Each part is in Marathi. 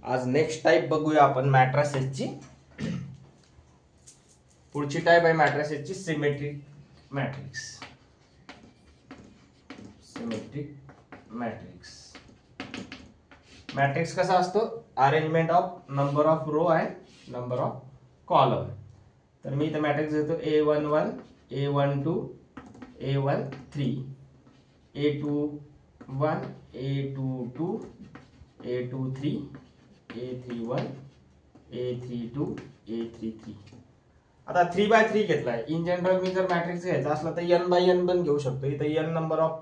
आज नेक्स्ट टाइप बघूया आपण मॅट्रिसेसची. पुढची टाइप आहे मॅट्रिसेसची symmetric matrix. Symmetric matrix. Matrix कसा असतो? Arrangement of number of row and number of column. तर मी इथे मॅट्रिक्स घेतो A11, A12, A13, A21, A22, A23, A31, A32, A33. आता 3x3 घेतलाय. इन जनरल मी जर मॅट्रिक्स घ्यायचा असला तर n बाय n पण घेऊ शकतो. इथे n नंबर ऑफ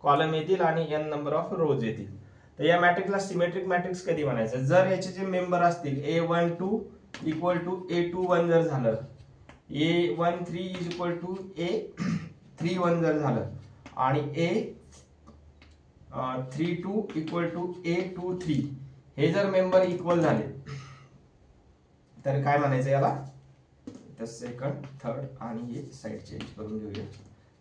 कॉलम येतील आणि n नंबर ऑफ रोज येतील. तर या मॅट्रिक्सला सिमेट्रिक मॅट्रिक्स कधी म्हणायचं? जर याचे जे मेंबर असतील A12 इक्वल टू A21 जर झालं, A13 is equal to A31 जर झालं आणि A32 इक्वल टू A23 हे जर मेंबर इक्वल झाले तर काय म्हणायचं याला? तर सेकंड, थर्ड आणि हे साइड चेंज करून घेऊया.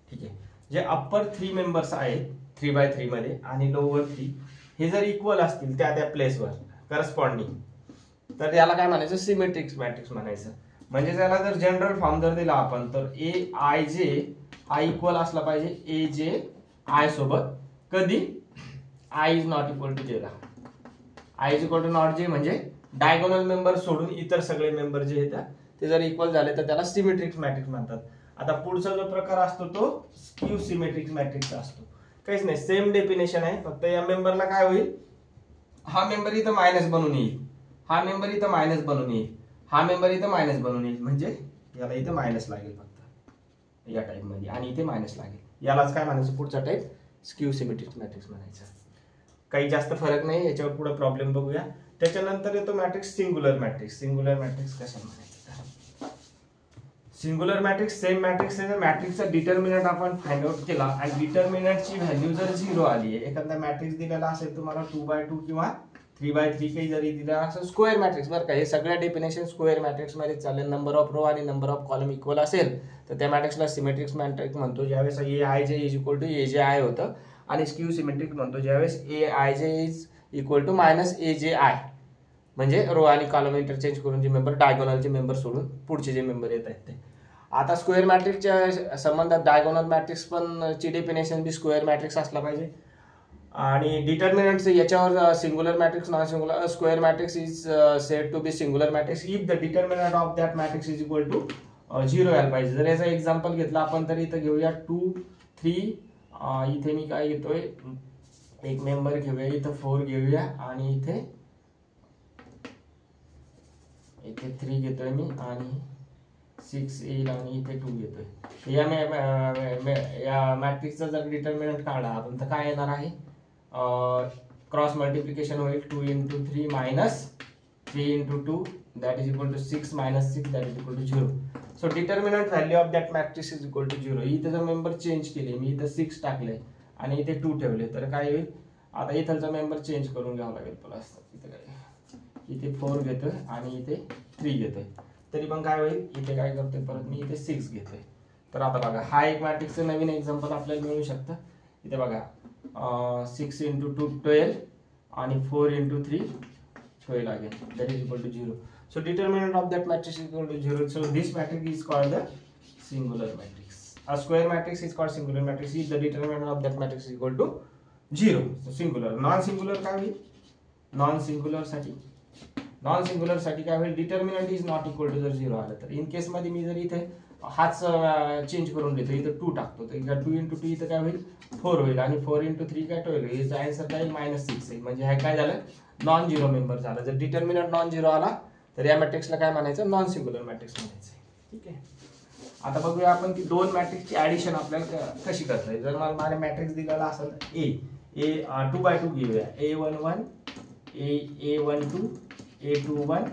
ठीक आहे. जे अप्पर 3 मेंबर्स आहेत 3x3 मध्ये आणि लोअर 3 हे जर इक्वल असतील त्या त्या प्लेसवर करस्पॉन्डिंग, तर याला काय म्हणायचं? सिमेट्रिक मॅट्रिक्स म्हणायचं. म्हणजे त्याला जर जनरल फॉर्म जर दिला आपण तर AIJ हा इक्वल असला पाहिजे AJI सोबत. कधी? I is not equal to J ला. I is equal to not J म्हणजे डायगोनल मेंबर सोडून इतर सगळे मेंबर जे आहेत ते जर इक्वल झाले तर त्याला सिमेट्रिक मॅट्रिक्स म्हणतात. आता पुढचा जो प्रकार असतो तो स्क्यू सिमेट्रिक मॅट्रिक्स असतो. काहीच नाही, सेम डेफिनेशन आहे, फक्त या मेंबरला काय होईल? हा मेंबर इथं मायनस बनून येईल, हा मेंबर इथं मायनस बनून येईल, हा मेंबर इथं मायनस बनून येईल. म्हणजे याला इथं मायनस लागेल फक्त या टाइप मध्ये आणि इथे मायनस लागेल. यालाच काय म्हणायचं? पुढचा टाइप स्क्यू सिमेट्रिक मॅट्रिक्स म्हणायचं. काही जास्त फरक नाही, याच्यावर पुढे प्रॉब्लेम बघूया. त्याच्यानंतर येतो matrix singular matrix. Singular matrix कशा म्हणायचं? सिंग्युलर मॅट्रिक्स सेम मॅट्रिक्स आहे. मॅट्रिक्सचा डिटर्मिनंट आपण फाइंड आउट केला आणि डिटर्मिनंटची व्हॅल्यू जर 0 आली आहे, एखादा मॅट्रिक्स दिलेला असेल तुम्हाला 2x2 किंवा 3x3 काही जरी दिला असेल, स्क्वेअर मॅट्रिक्स बरं का, हे सगळ्या डेफिनेशन स्क्वेअर मॅट्रिक्स मध्ये चालेल. नंबर ऑफ रो आणि नंबर ऑफ कॉलम इक्वल असेल तर त्या मॅट्रिक्सला सिमेट्रिक मॅट्रिक्स म्हणतो. ज्यावेळेस AIJ is equal to AJI होतं. आणि स्क्यू सिमेट्रिक म्हणतो ज्यावेळेस AIJ is equal to minus AJI, म्हणजे रो आणि कॉलम इंटरचेंज करून जे मेंबर डायगोनलचे मेंबर सोडून पुढचे जे मेंबर येत आहेत ते. आता स्क्वेअर मॅट्रिक्सच्या संबंधात डायगोनल मॅट्रिक्स पण ची डेफिनेशन बी स्क्वेअर मॅट्रिक्स असला पाहिजे. आणि डिटर्मिनंट याच्यावर singular matrix, non singular, square matrix is said to be singular matrix if the determinant of that matrix is equal to 0 यायला पाहिजे. जर याचा एक्झाम्पल घेतला आपण तर इथं घेऊया 2, 3. इथे मी काय घेतोय? एक मेंबर घेऊया, इथं 4 घेऊया आणि इथे 3 घेतोय मी आणि 6 येईल आणि इथे 2 घेतोय. या मॅट्रिक्सचा जर डिटर्मिनंट काढला आपण तर काय येणार आहे? क्रॉस मल्टिप्लिकेशन होईल 2 into 3 minus 3 into 2 that is equal to 6 minus 6 that is equal to 0. So determinant value of that matrix is equal to 0. इथे जर मेंबर चेंज केले, मी इथे 6 टाकले आणि इथे 2 ठेवले तर काय होईल? आता इथलचा मेंबर चेंज करून घ्यावा लागेल प्लस. इथे काय? इथे 4 घेतोय आणि इथे 3 घेतोय, तरी पण काय होईल? इथे काय करतोय परत मी इथे 6 घेतोय. तर आता बघा हा एक मॅट्रिक्सचं नवीन एक्झाम्पल आपल्याला मिळू शकतं. इथे बघा 6 into 2 12 आणि 4 into 3 12 again that is equal to 0. So determinant of that matrix is equal to 0. So this matrix is called the singular matrix. A square matrix is called singular matrix if the determinant of that matrix is equal to 0. So singular. Non-singular काय होईल? Non-singular साठी काय होईल? Determinant is not equal to जर 0 आलं तर. इन केस मध्ये मी जर इथे हाच चेंज करून देतो, इथं 2 टाकतो तर 2 into 2 इथं काय होईल? 4 होईल आणि 4 into 3 काय 12 होईल. याचा आन्सर काय? -6 येईल. म्हणजे हे काय झालं? नॉन झिरो मेंबर झालं. जर डिटर्मिनंट नॉन झिरो आला तर या मॅट्रिक्सला काय म्हणायचं? नॉन सिंग्युलर मॅट्रिक्स म्हणायचं. ठीक आहे. आता बघूया आपण की दोन मॅट्रिक्सची ऍडिशन आपल्याला कशी करता येईल. जर मला मॅट्रिक्स दिलेला असेल तर A 2x2 घेऊया. A11, A12, A21,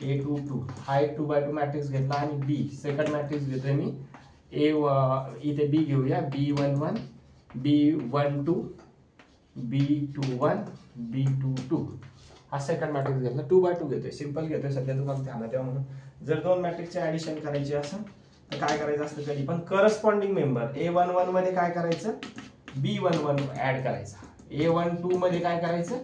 A22 हा एक 2x2 मॅट्रिक्स घेतला आणि B सेकंड मॅट्रिक्स घेतोय मी. इथे B घेऊया. B11, B12, B21, B22 हा सेकंड मॅट्रिक्स घेतला. 2x2 घेतोय, सिंपल घेतोय सध्या तुम्हाला ध्यानात ठेवा म्हणून. जर दोन मॅट्रिक्सचे ऍडिशन करायची असेल तर काय करायचं असतं? कधी पण करस्पॉन्डिंग मेंबर A11 मध्ये काय करायचं? B11 ऍड करायचा. A12 मध्ये काय करायचं?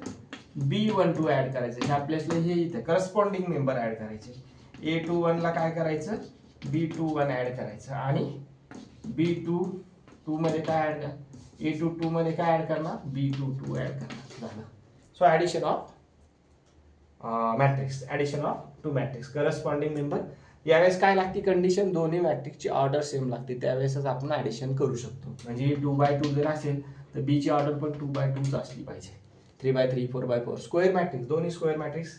B12 ऍड करायचं. ह्या प्लेसला हे इथे करस्पॉन्डिंग मेंबर ऍड करायचे. A21 ला काय करायचं, B21 ऍड करायचं आणि B22 मध्ये काय ऍड, A22 मध्ये काय ऍड करणार, B22 ऍड करणार. झालं. So addition of matrix, addition of two matrix corresponding member. यावेळेस काय लागते कंडिशन, दोन्ही मॅट्रिक्सची ऑर्डर सेम लागते, त्यावेळेसच आपण ऍडिशन करू शकतो. म्हणजे 2x2 जर असेल तर बी ची ऑर्डर पण 2x2 असली पाहिजे. 3x3 4x4 स्क्वेअर मॅट्रिक्स, दोन्ही स्क्वेअर मॅट्रिक्स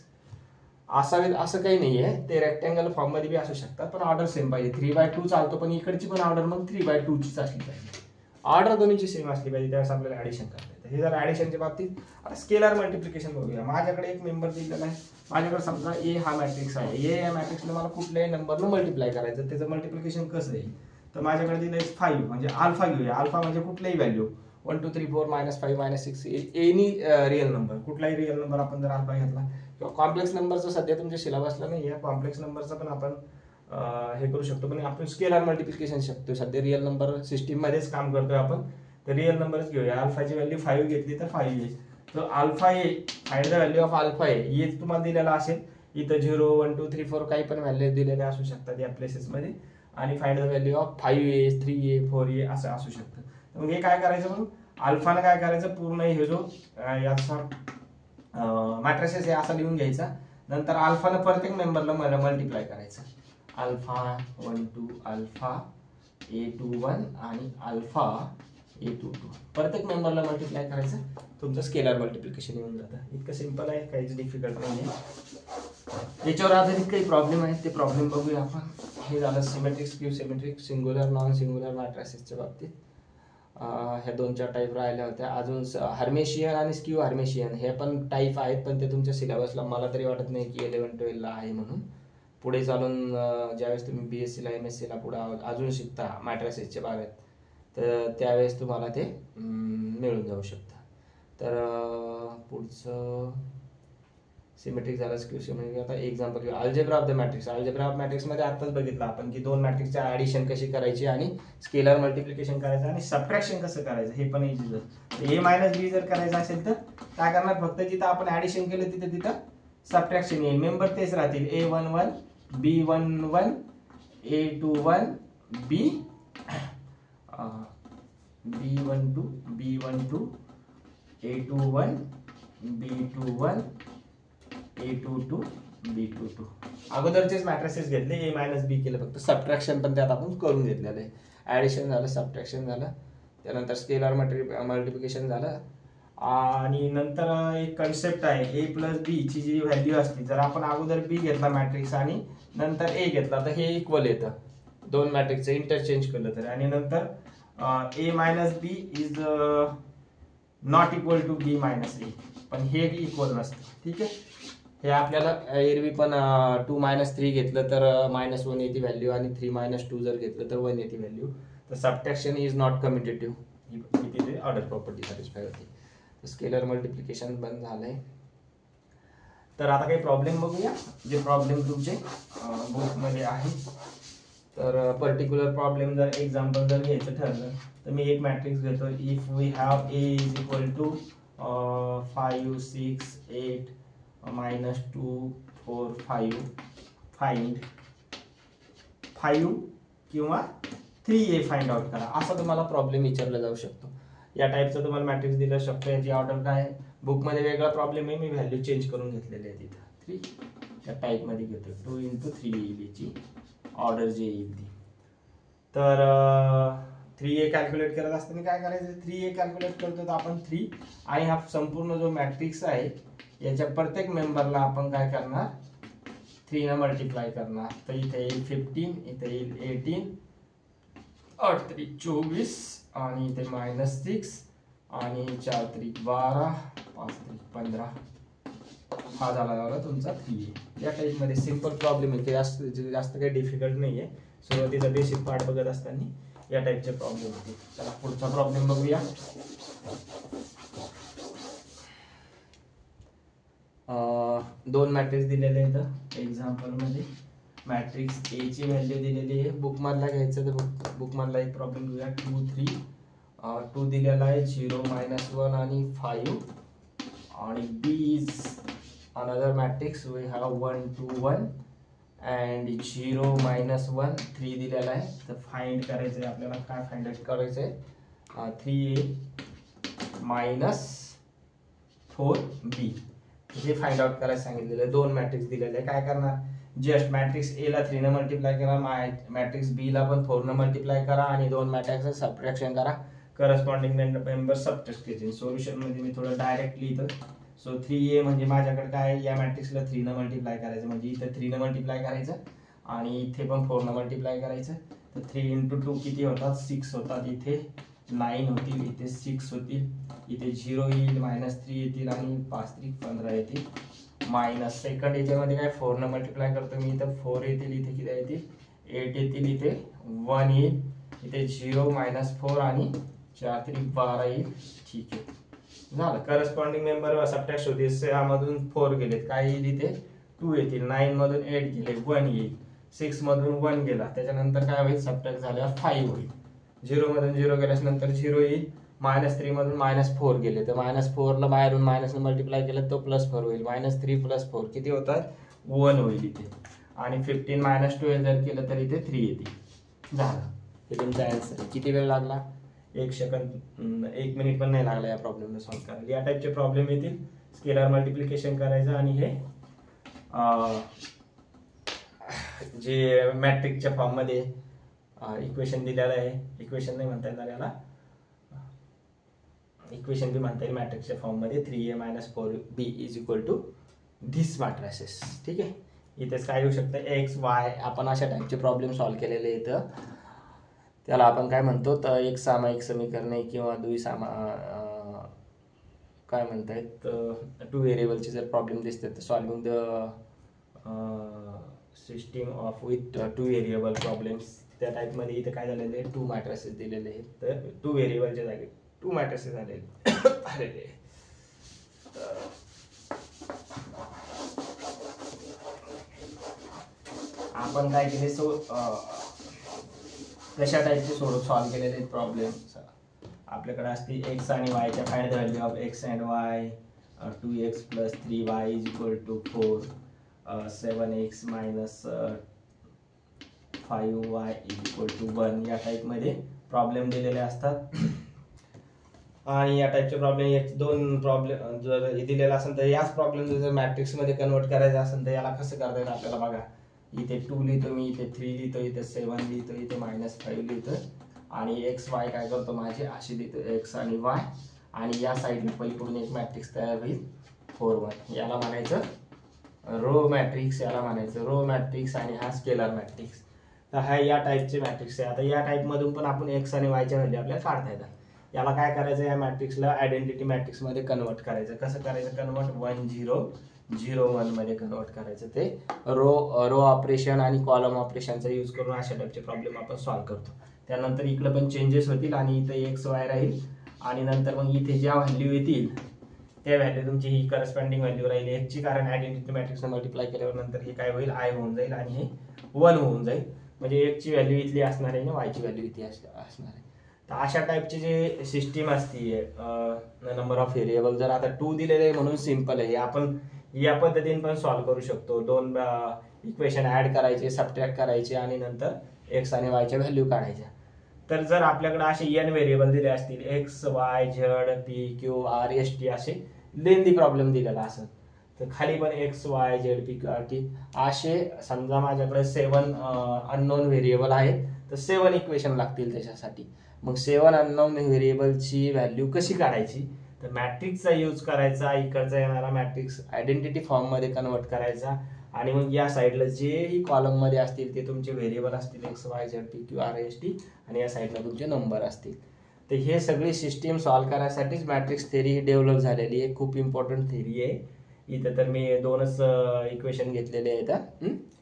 असावेत असं काही नाहीये, ते रेक्टँगल फॉर्म मध्ये बी असू शकतात, पण ऑर्डर सेम पाहिजे. 3x2 चालतो, पण इकडची पण ऑर्डर मग 3x2 चीच असली पाहिजे. ऑर्डर दोन्हीची सेम असली पाहिजे, त्यावेळेस आपल्याला ऍडिशन करता येतं. हे जर ऍडिशनच्या बाबतीत. आता स्केलर मल्टिप्लिकेशन बघूया. माझ्याकडे एक मेंबर दिलेला आहे. माझ्याकडे समजा ए हा मॅट्रिक्स आहे. ए या मॅट्रिक्सला मला कुठल्याही नंबरनं मल्टिप्लाय करायचं, त्याचं मल्टिप्लिकेशन कसं आहे, तर माझ्याकडे दिलंय 5 म्हणजे अल्फा घेऊया. अल्फा म्हणजे कुठल्याही व्हॅल्यू 1 2 3 4 -5 -6 एनी रिअल नंबर, कुठलाही रिअल नंबर आपण जर अल्फा घेतला, किंवा कॉम्प्लेक्स नंबरचं सध्या तुमच्या सिलेबसला नाही आहे, कॉम्प्लेक्स नंबरचं पण आपण हे करू शकतो, पण आपण स्केलर मल्टिप्लिकेशन शकतो. सध्या रिअल नंबर सिस्टीम मध्येच काम करतोय आपण, तर रिअल नंबरच घेऊया. अल्फाची व्हॅल्यू 5 घेतली तर 5 येईल. तर alpha A, find the value of alpha A, हे तुम्हाला दिलेला असेल. इथं 0 1 2 3 4 काही पण व्हॅल्यू दिलेल्या असू शकतात या प्लेसेस मध्ये. आणि find the value of 5a 3a 4a असं असू शकतं. तर मग हे काय करायचं, मग अल्फानं काय करायचं, पूर्ण हे जो याचा मॅट्रिसेस आहे असा लिहून घ्यायचा. नंतर अल्फानं प्रत्येक मेंबरला मल्टिप्लाय करायचं. अल्फा 1 2 अल्फा A21 आणि अल्फा A22 प्रत्येक मेंबरला मल्टिप्लाय करायचं. तुमचं स्केलर मल्टिप्लिकेशन येऊन जातं. इतकं सिंपल आहे, काहीच डिफिकल्ट नाही आहे. याच्यावर आधारित काही प्रॉब्लेम आहेत, ते प्रॉब्लेम बघूया आपण. हे झालं symmetric, skew symmetric, singular non singular मॅट्रिसेसच्या बाबतीत. ह्या 2-4 टाईप राहिल्या होत्या. अजून हार्मेशियन आणि स्क्यू हार्मेशियन हे पण टाईप आहेत, पण ते तुमच्या सिलेबसला मला तरी वाटत नाही की 11-12 ला आहे म्हणून. पुढे चालून ज्यावेळेस तुम्ही BSc ला MSc ला पुढे अजून शिकता मॅट्रिसेसच्या बाबतीत, तर त्यावेळेस तुम्हाला ते मिळून जाऊ शकतं. तर पुढचं सिमेट्रिक झालं, स्क्यू सिमेट्रिक. आता एक्झाम्पल घेऊ, algebra of the matrix. Algebra of matrix मध्ये आताच बघितलं आपण की दोन मॅट्रिक्सच्या ऍडिशन कशी करायची आणि स्केलर मल्टिप्लिकेशन करायचं आणि सबट्रॅक्शन कसं करायचं हे पण इझी. A - B जर करायचं असेल तर काय करणार, फक्त जिथं आपण ऍडिशन केलं तिथं सबट्रॅक्शन येईल. मेंबर तेच राहतील, A11 B11 A21 B12 B12 A21 B21 A22 B22. अगोदरचेच मॅट्रिसेस घेतले, A - B केलं, फक्त सबट्रॅक्शन पण त्यात आपण करून घेतलेलं आहे. ऍडिशन झालं, सबट्रॅक्शन झालं, त्यानंतर स्केलर मल्टिप्लिकेशन झालं. आणि नंतर एक कन्सेप्ट आहे A + B ची जी व्हॅल्यू असते, जर आपण अगोदर B घेतला मॅट्रिक्स आणि नंतर A घेतला तर हे इक्वल येतं, दोन मॅट्रिक्सचं इंटरचेंज केलं तर. आणि नंतर A - B is not equal to B - A, पण हे इक्वल नसतं. ठीक आहे, हे आपल्याला एरवी पण 2 - 3 घेतलं तर -1 येते व्हॅल्यू, आणि 3 - 2 जर घेतलं तर 1 येते व्हॅल्यू. तर सबट्रॅक्शन इज नॉट कम्युटेटिव्ह, ही तिथे ऑर्डर प्रॉपर्टी सॅटिस्फाय होते. स्केलर मल्टिप्लिकेशन बंद झालंय. तर आता काही प्रॉब्लेम बघूया, जे प्रॉब्लेम तुमचे बुकमध्ये आहे. तर पर्टिक्युलर प्रॉब्लेम जर एक्झाम्पल जर घ्यायचं ठरलं तर मी एक मॅट्रिक्स घेतो. If we have A is equal to 5 6 8 -2 4 5, find 5 किंवा 3A फाइंड आउट करा, असा तुम्हाला प्रॉब्लेम विचारला जाऊ शकतो. या टाईपचं तुम्हाला मॅट्रिक्स दिलं शकतो. याची ऑर्डर काय, बुकमध्ये वेगळा प्रॉब्लेम आहे, मी व्हॅल्यू चेंज करून घेतलेली आहे तिथं. 3 त्या टाईपमध्ये घेतो. 2 × 3 येईल याची ऑर्डर जी येईल ती. तर 3A कॅल्क्युलेट करत असताना काय करायचं, 3A कॅल्क्युलेट करतो तर आपण 3 आणि हा संपूर्ण जो मॅट्रिक्स आहे याच्या प्रत्येक मेंबरला आपण काय करणार, 3 ने मल्टिप्लाय करणार. तर इथे येईल 15, इथे येईल 18, 8 × 3 24, आणि इथे -6, आणि 4 × 3 12, 5 × 3 15. हा झाला तुमचा 3A. या टाईप मध्ये सिंपल प्रॉब्लेम आहे, जास्त काही डिफिकल्ट नाहीये. सुरुवातीचा बेसिक पार्ट बघत असताना या टाईपचे प्रॉब्लेम होते. चला पुढचा प्रॉब्लेम बघूया. दोन मॅट्रिक्स दिलेले आहेत एक्झाम्पल मध्ये. मॅट्रिक्स A ची व्हॅल्यू दिलेली आहे, बुकमधला घ्यायचं तर बुकमधला एक प्रॉब्लेम घेऊया. 2 3 2 दिलेला आहे, 0 -1 आणि 5, आणि B is another matrix. We have 1 2 1 and 0 -1 3 दिलेला आहे. तर फाइंड करायचं आहे आपल्याला. काय फाइंड करायचं आहे? 3A - 4B हे फाइंड आउट करायला सांगितलेलं आहे. दोन मॅट्रिक्स दिलेले आहे. काय करणार? जस्ट मॅट्रिक्स ए ला 3 ने मल्टिप्लाय करा, मॅट्रिक्स बी ला पण 4 ने मल्टिप्लाय करा आणि दोन मॅट्रिक्सचं सबट्रॅक्शन करा. करस्पॉन्डिंग मेंबर सबट्रॅक्ट करायचे. सोल्युशन मध्ये मी थोडं डायरेक्टली इथं. सो 3A म्हणजे माझ्याकडे काय, या मॅट्रिक्सला 3 ने मल्टिप्लाय करायचं, म्हणजे इथं 3 ने मल्टिप्लाय करायचं आणि इथे पण 4 ने मल्टिप्लाय करायचं. तर 3 × 2 किती होतात? 6 होतात. इथे 9 होतील, इथे 6 होतील, इथे 0 येईल, -3 येतील आणि 5 3 15 येतील. मायनस सेकंड याच्यामध्ये काय 4 ने मल्टिप्लाय करतो मी, इथं 4 येतील, इथे किती येतील? 8 येतील, इथे 1 येईल, इथे 0 -4 आणि 4 3 12 येईल. ठीक आहे, झालं. करस्पॉन्डिंग मेंबर सबट्रॅक्ट होते. यामधून 4 गेलेत, काय येईल? इथे 2 येतील. 9 मधून 8 गेले, 1 येईल. 6 मधून 1 गेला, त्याच्यानंतर काय होईल? सबट्रॅक्ट झाल्यावर 5 होईल. 0 मधून 0 गेल्यास नंतर 0 येईल. -3 मधून -4 गेले, तर -4 ला बाहेरून मायनस मल्टिप्लाय केलं तर +4 होईल. -3 + 4 किती होतात? 1 होईल इथे. आणि 15 - 12 जर केलं तर इथे 3 येतील. झालं, हे तुमचा आन्सर. किती वेळ लागला? 1 सेकंद, 1 मिनिट पण नाही लागला या प्रॉब्लेमला सॉल्व्ह करायला. या टाईपचे प्रॉब्लेम येतील. स्केलर मल्टिप्लिकेशन करायचं आणि हे जे मॅट्रिक्सच्या फॉर्म मध्ये इक्वेशन दिलेलं आहे, इक्वेशन नाही म्हणता येणार याला, इक्वेशन बी म्हणता येईल मॅट्रिक्सच्या फॉर्म मध्ये. 3A - 4B = this matrices. ठीक आहे, इथेच काय येऊ शकतं? X Y. आपण अशा टाईपचे प्रॉब्लेम सॉल्व्ह केलेले इथं. त्याला आपण काय म्हणतो? तर एक सामायिक समीकरणे किंवा काय म्हणतायत, 2 व्हेरिएबलचे जर प्रॉब्लेम दिसतात तर solving the system of with 2 variable problems, त्या टाईप मध्ये इथे काय झालेलं आहे? 2 मॅट्रिसेस दिलेले आहेत. तर 2 व्हेरिएबलच्या जागी 2 मॅट्रिसेस आलेले. आपण काय केले? कशा टाईपचे सॉल्व्ह केलेले प्रॉब्लेम आपल्याकडे असतील. X आणि Y च्या find the value of X and Y. 2x + 3y = 4. 7x - 5y = 1. या टाईप मध्ये प्रॉब्लेम दिलेले असतात. आणि या टाईपचे प्रॉब्लेम, 2 प्रॉब्लेम जर दिलेला असेल तर याच प्रॉब्लेम जर मॅट्रिक्स मध्ये कन्वर्ट करायचं असेल तर याला कसं करता येईल आपल्याला बघा. इथे 2 लिहितो मी, इथे 3 लिहितो, इथे 7 लिहितो, इथे -5 लिहितो आणि X Y काय करतो माझे असे लिहितो, X आणि Y. आणि या साईडला पलीकडून एक मॅट्रिक्स तयार होईल 4 1. याला म्हणायचं रो मॅट्रिक्स, याला म्हणायचं रो मॅट्रिक्स आणि हा स्केलर मॅट्रिक्स. तर हा या टाईपचे मॅट्रिक्स आहे. आता या टाईप मधून पण आपण X आणि Y च्या व्हॅल्यू आपल्याला काढता येतात. याला काय करायचं? या मॅट्रिक्सला आयडेंटिटी मॅट्रिक्स मध्ये कन्वर्ट करायचं. कसं करायचं कन्वर्ट? 1 0 0 1 मध्ये कन्वर्ट करायचं. ते रो ऑपरेशन आणि कॉलम ऑपरेशनचा यूज करून अशा टाईपचे प्रॉब्लेम आपण सॉल्व्ह करतो. त्यानंतर इकडे पण चेंजेस होतील आणि इथे X Y राहील आणि नंतर मग इथे ज्या व्हॅल्यू येतील त्या व्हॅल्यू तुमची ही करस्पॉन्डिंग व्हॅल्यू राहील X ची, कारण आयडेंटिटी मॅट्रिक्स मल्टिप्लाय केल्यावर नंतर हे काय होईल? I होऊन जाईल आणि हे 1 होऊन जाईल. म्हणजे X ची व्हॅल्यू इथली असणार आहे आणि Y ची व्हॅल्यू इथे असणार आहे. तर अशा टाईपचे जे सिस्टीम असते नंबर ऑफ व्हेरिएबल, जर आता 2 दिलेले आहे म्हणून सिंपल आहे, आपण या पद्धतीने पण सॉल्व्ह करू शकतो. 2 इक्वेशन ऍड करायचे, सबट्रॅक्ट करायचे आणि नंतर X आणि Y च्या व्हॅल्यू काढायच्या. तर जर आपल्याकडे असे n व्हेरिएबल दिले असतील, X Y Z P Q R S T असे लेंदी प्रॉब्लेम दिलेला असेल, तर खाली पण X Y Z P Q R T असे समजा माझ्याकडे 7 अननोन व्हेरिएबल आहेत, तर 7 इक्वेशन लागतील त्याच्यासाठी. मग 7 अननोन व्हेरिएबलची व्हॅल्यू कशी काढायची? तर मॅट्रिक्सचा यूज करायचा. इकडचा येणारा मॅट्रिक्स आयडेंटिटी फॉर्म मध्ये कन्वर्ट करायचा आणि मग या साईडला जेही कॉलम मध्ये असतील ते तुमचे व्हेरिएबल असतील, X Y Z P Q R S T, आणि या साईडला तुमचे नंबर असतील. तर हे सगळी सिस्टीम सॉल्व्ह करण्यासाठीच मॅट्रिक्स थेरी डेव्हलप झालेली आहे. खूप इम्पॉर्टंट थेरी आहे. इथं तर मी 2च इक्वेशन घेतलेले आहेत.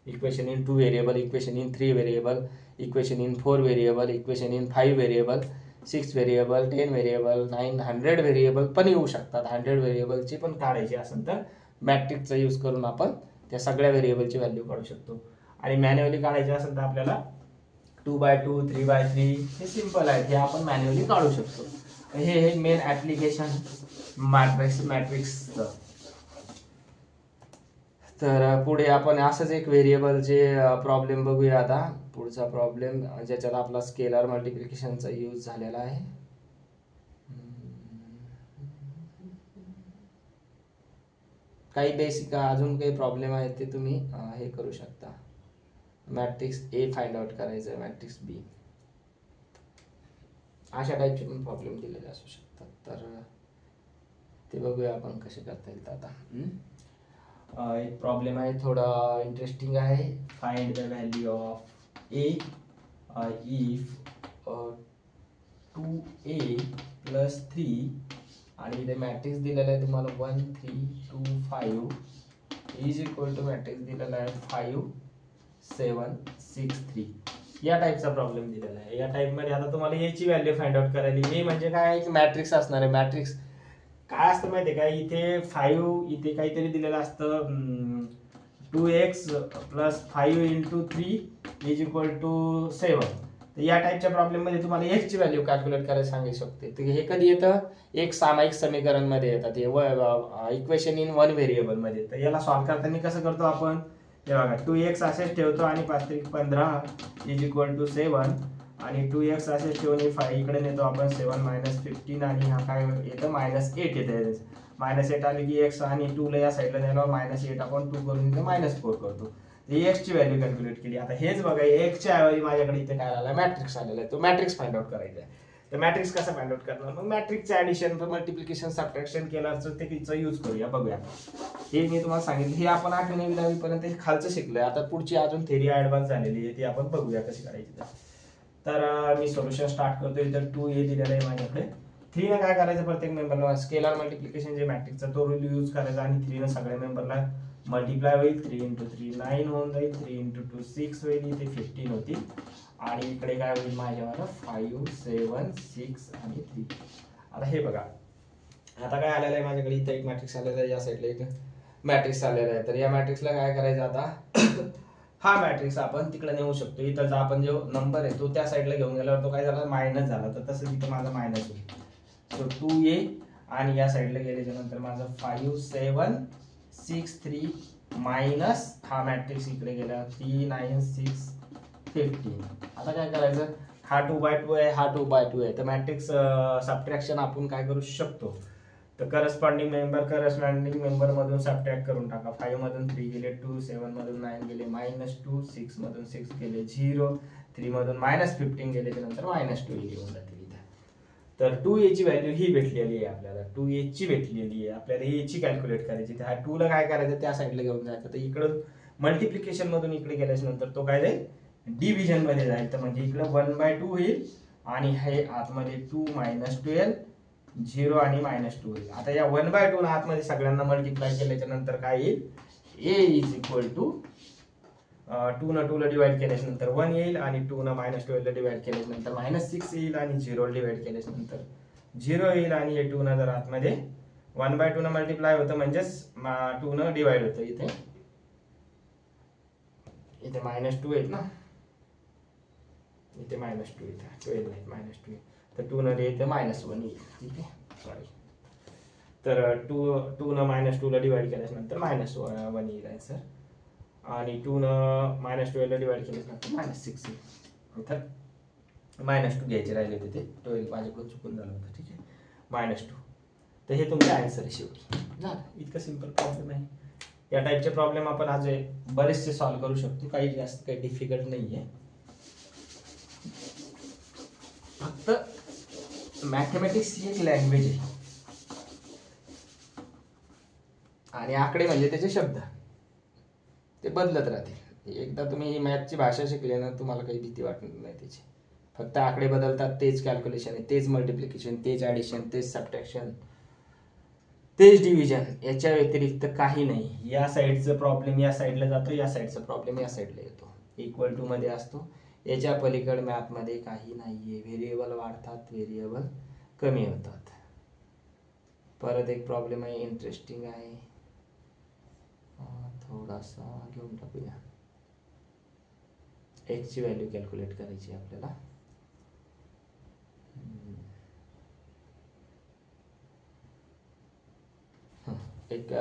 Equation in 2 variable, equation in 3 variable, equation in 4 variable, equation in 5 variable, 6 variable, 10 variable, 900 variable पण येऊ शकतात. 100 व्हेरिएबलची पण काढायची असेल तर मॅट्रिक्सचा यूज करून आपण त्या सगळ्या व्हेरिएबलची व्हॅल्यू काढू शकतो. आणि मॅन्युअली काढायची असेल तर आपल्याला 2 by 2 3 by 3 हे सिंपल आहे, हे आपण मॅन्युअली काढू शकतो. हे मेन ऍप्लिकेशन मॅट्रिक्सचं. तर पुढे आपण असंच एक व्हेरिएबलचे प्रॉब्लेम बघूया. आता पुढचा प्रॉब्लेम ज्याच्यात आपला स्केलर मल्टिप्लिकेशनचा यूज झालेला आहे. काही बेसिक अजून काही प्रॉब्लेम आहेत ते तुम्ही हे करू शकता. मॅट्रिक्स ए फाइंड आउट करायचं आहे, मॅट्रिक्स बी, अशा टाईपचे पण प्रॉब्लेम दिलेले असू शकतात. तर ते बघूया आपण कसे करता येईल. आता एक प्रॉब्लेम आहे थोडा इंटरेस्टिंग आहे. Find the value of A if 2a + 3 आणि इथे मॅट्रिक्स दिलेला आहे तुम्हाला 1 3 2 5 इज इक्वल टू मॅट्रिक्स दिलेला आहे 5 7 6 3. या टाईपचा प्रॉब्लेम दिलेला आहे. या टाईप मध्ये आता तुम्हाला ए ची व्हॅल्यू फाइंड आउट करायची. ए म्हणजे काय, एक मॅट्रिक्स असणार आहे. मॅट्रिक्स काय असतं माहितीये का, इथे 5 इथे काहीतरी दिलेलं असतं 2x + 5 × 3 इज इक्वल टू 7. तर या टाईपच्या प्रॉब्लेम मध्ये तुम्हाला एक्स ची व्हॅल्यू कॅल्क्युलेट करायला सांगू शकते. तर हे कधी येतं, एक सामायिक समीकरण मध्ये येतात, हे इक्वेशन इन वन व्हेरिएबल मध्ये. तर याला सॉल्व्ह करताना कसं करतो आपण, हे बघा 2x असेच ठेवतो आणि 5 × 15 इज इक्वल टू 7 आणि 2x असेच ठेवून 5 इकडे नेतो आपण 7 - 15 आणि हा काय येतं -8 येतं. -8 आले की x आणि 2 ला या साईडला नेलो -8/2 करून -4 करतो. एक्स ची व्हॅल्यू कॅल्क्युलेट केली. आता हेच बघा एक्स च्या ऐवजी माझ्याकडे इथे काय आला, मॅट्रिक्स आलेला आहे. तो मॅट्रिक्स फाइंड आउट करायचा आहे. तर मॅट्रिक्स कसा फाइंड आउट करणार, मग मॅट्रिक्सचं ऍडिशन मल्टिप्लिकेशन सबट्रॅक्शन केल्याचं ते यूज करूया. बघूया हे मी तुम्हाला सांगितलं, हे आपण 8वी 9वी 10वी पर्यंत खालचं शिकलोय. आता पुढची अजून थेरी ऍडव्हान्स झालेली आहे, ती आपण बघूया कशी करायची. तर मी सोल्युशन स्टार्ट करतो. इथं 2a दिलेलं आहे माझ्याकडे. 3 ने काय करायचं, प्रत्येक मेंबरला स्केलर मल्टिप्लिकेशन जे मॅट्रिक्सचा तो रूल यूज करायचा आणि 3 ने सगळ्या मेंबरला मल्टिप्लाय होईल. 3 × 3 9 होऊन जाईल, 3 × 2 6 होईल, इथे 15 होतील आणि इकडे काय होईल माझ्यावर 5 7 6 आणि 3. आता हे बघा, आता काय आलेलं आहे माझ्याकडे, इथे एक मॅट्रिक्स आलेला आहे, या साईडला एक मॅट्रिक्स आलेला आहे. तर या मॅट्रिक्सला काय करायचं आता हा मॅट्रिक्स आपण तिकडे नेऊ शकतो. इथं आपण जो नंबर आहे तो त्या साईडला घेऊन गेल्यावर तो काय झाला, मायनस झाला. तर तसं इथं माझा मायनस होईल. सो 2a आणि या साईडला गेल्याच्या नंतर माझं 5 7 6 3 मायनस हा मॅट्रिक्स इकडे गेला 3 9 6 15. आता काय करायचं, हा 2/2 आहे, हा 2/2 आहे. तर मॅट्रिक्स सबट्रॅक्शन आपण काय करू शकतो, तर करस्पॉन्डिंग मेंबर मधून सबट्रॅक्ट करून टाका. 5 मधून 3 गेले 2, 7 मधून 9 गेले -2, 6 मधून 6 गेले 0, 3 मधून -15 गेले नंतर -2 येऊन जातील इथे. तर 2a ची व्हॅल्यू ही भेटलेली आहे आपल्याला, 2a ची भेटलेली आहे. आपल्याला a ची कॅल्क्युलेट करायची. त्या 2 ला काय करायचं, त्या साईडला घेऊन जायचं. तर इकडं मल्टिप्लिकेशन मधून इकडे गेल्याच्या नंतर तो काय जाईल, डिव्हिजन मध्ये जाईल. तर म्हणजे इकडे 1/2 होईल आणि हे आतमध्ये 2 - 12 0 आणि -2 होईल. आता या 1/2 ना आतमध्ये सगळ्यांना मल्टिप्लाय केल्याच्या नंतर काय येईल, a इज इक्वल टू 2 न 2 ला डिवाइड केल्याच्या नंतर 1 येईल आणि 2 न -12 ला डिवाइड केल्याच्या नंतर -6 येईल आणि 0 ला डिवाइड केल्याच्या नंतर 0 येईल आणि हे 2 न जर आतमध्ये 1/2 न मल्टिप्लाय होतं म्हणजेच 2 न डिवाइड होतं. इथे -2 येईल ना, इथे -2 इथे 12 नाही -2. तर 2 न इथे -1 येईल. ठीक आहे, सॉरी. तर 2 न -2 ला डिवाइड केल्याच्या नंतर -1 येईल आन्सर आणि 2 न -12 ला डिवाइड केल्याच्या नंतर -6 येईल. तर -2 घ्यायचे राहिले होते, ते 12 माझ्याकडून चुकून झालं होतं. ठीक आहे, -2. तर हे तुमचे आन्सर आहे शेवटी. झालं, इतकं सिंपल प्रॉब्लेम आहे. या टाईपचे प्रॉब्लेम आपण आज बरेचसे सॉल्व्ह करू शकतो, काही जास्त काही डिफिकल्ट नाहीये. फक्त मॅथमॅटिक्स ही एक लँग्वेज आहे आणि आकडे म्हणजे त्याचे शब्द, ते बदलत राहतील. एकदा तुम्ही मॅथची भाषा शिकले ना, तुम्हाला काही भीती वाटणार नाही त्याची. फक्त आकडे बदलतात, तेच कॅल्क्युलेशन आहे, तेच मल्टिप्लिकेशन, तेच ऍडिशन, तेच सबट्रॅक्शन, तेच डिव्हिजन, याच्या व्यतिरिक्त काही नाही. या साईडचा प्रॉब्लेम या साईडला जातो, या साईडचा प्रॉब्लेम या साईडला येतो, इक्वल टू मध्ये असतो. याच्या पलीकडे मॅथ मध्ये काही नाहीये. व्हेरिएबल वाढतात, व्हेरिएबल कमी होतात. परत एक प्रॉब्लेम आहे, इंटरेस्टिंग आहे, थोडासा घेऊन टाकूया. एक्स ची व्हॅल्यू कॅल्क्युलेट करायची आपल्याला. एक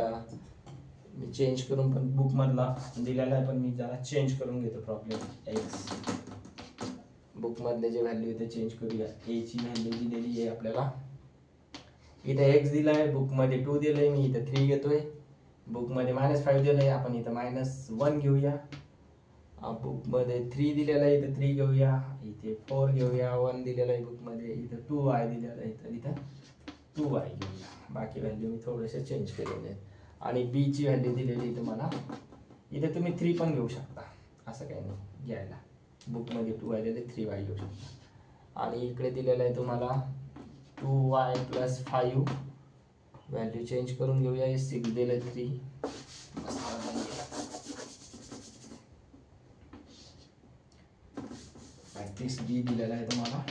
मी चेंज करून पण बुक मधला दिलेला आहे, पण मी जरा चेंज करून घेतो प्रॉब्लेम. एक्स बुक मधले जे व्हॅल्यू आहे ते चेंज करूया. ए ची व्हॅल्यू दिलेली आहे आपल्याला, इथे एक्स दिलाय, बुक मध्ये 2 दिलंय, मी इथे 3 घेतोय. बुक मध्ये -5 दिलंय, आपण इथं -1 घेऊया. बुक मध्ये 3 दिलेला आहे, इथे 3 घेऊया. इथे 4 घेऊया. 1 दिलेला आहे बुक मध्ये, इथे 2y दिलेला आहे, तर इथं 2y घेऊया. बाकी व्हॅल्यू मी थोडेसे चेंज केलेले आहेत. आणि बी ची व्हॅल्यू दिलेली तुम्हाला, इथे तुम्ही 3 पण घेऊ शकता, असं काही नाही घ्यायला. बुक मध्ये 2y दिले, 3y घेऊ शकता. आणि इकडे दिलेलं आहे तुम्हाला 2y + 5, व्हॅल्यू चेंज करून घेऊया. 6 दिले, 3. मॅट्रिक्स बी दिलेला आहे तुम्हाला.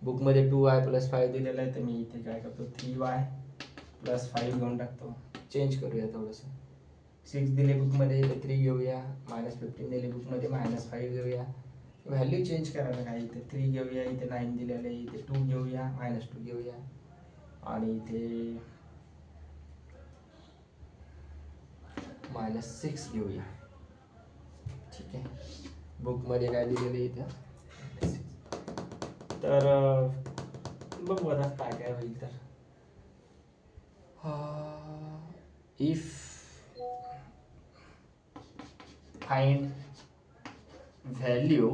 बुक मध्ये 2y + 5 दिलेला आहे, तर मी इथे काय करतो, 3y + 5 घेऊन टाकतो. चेंज करूया थोडंसं. 6 दिले बुक मध्ये, इथे 3 घेऊया. -15 दिले बुक मध्ये, -5 घेऊया. व्हॅल्यू चेंज करायला काय, इथे 3 घेऊया, इथे 9 दिलेले, इथे 2 घेऊया, -2 घेऊया. आणि इथे -6 घेऊया. ठीक आहे. बुक मध्ये काय दिलेले इथं, तर बघू आता काय काय होईल. तर if find value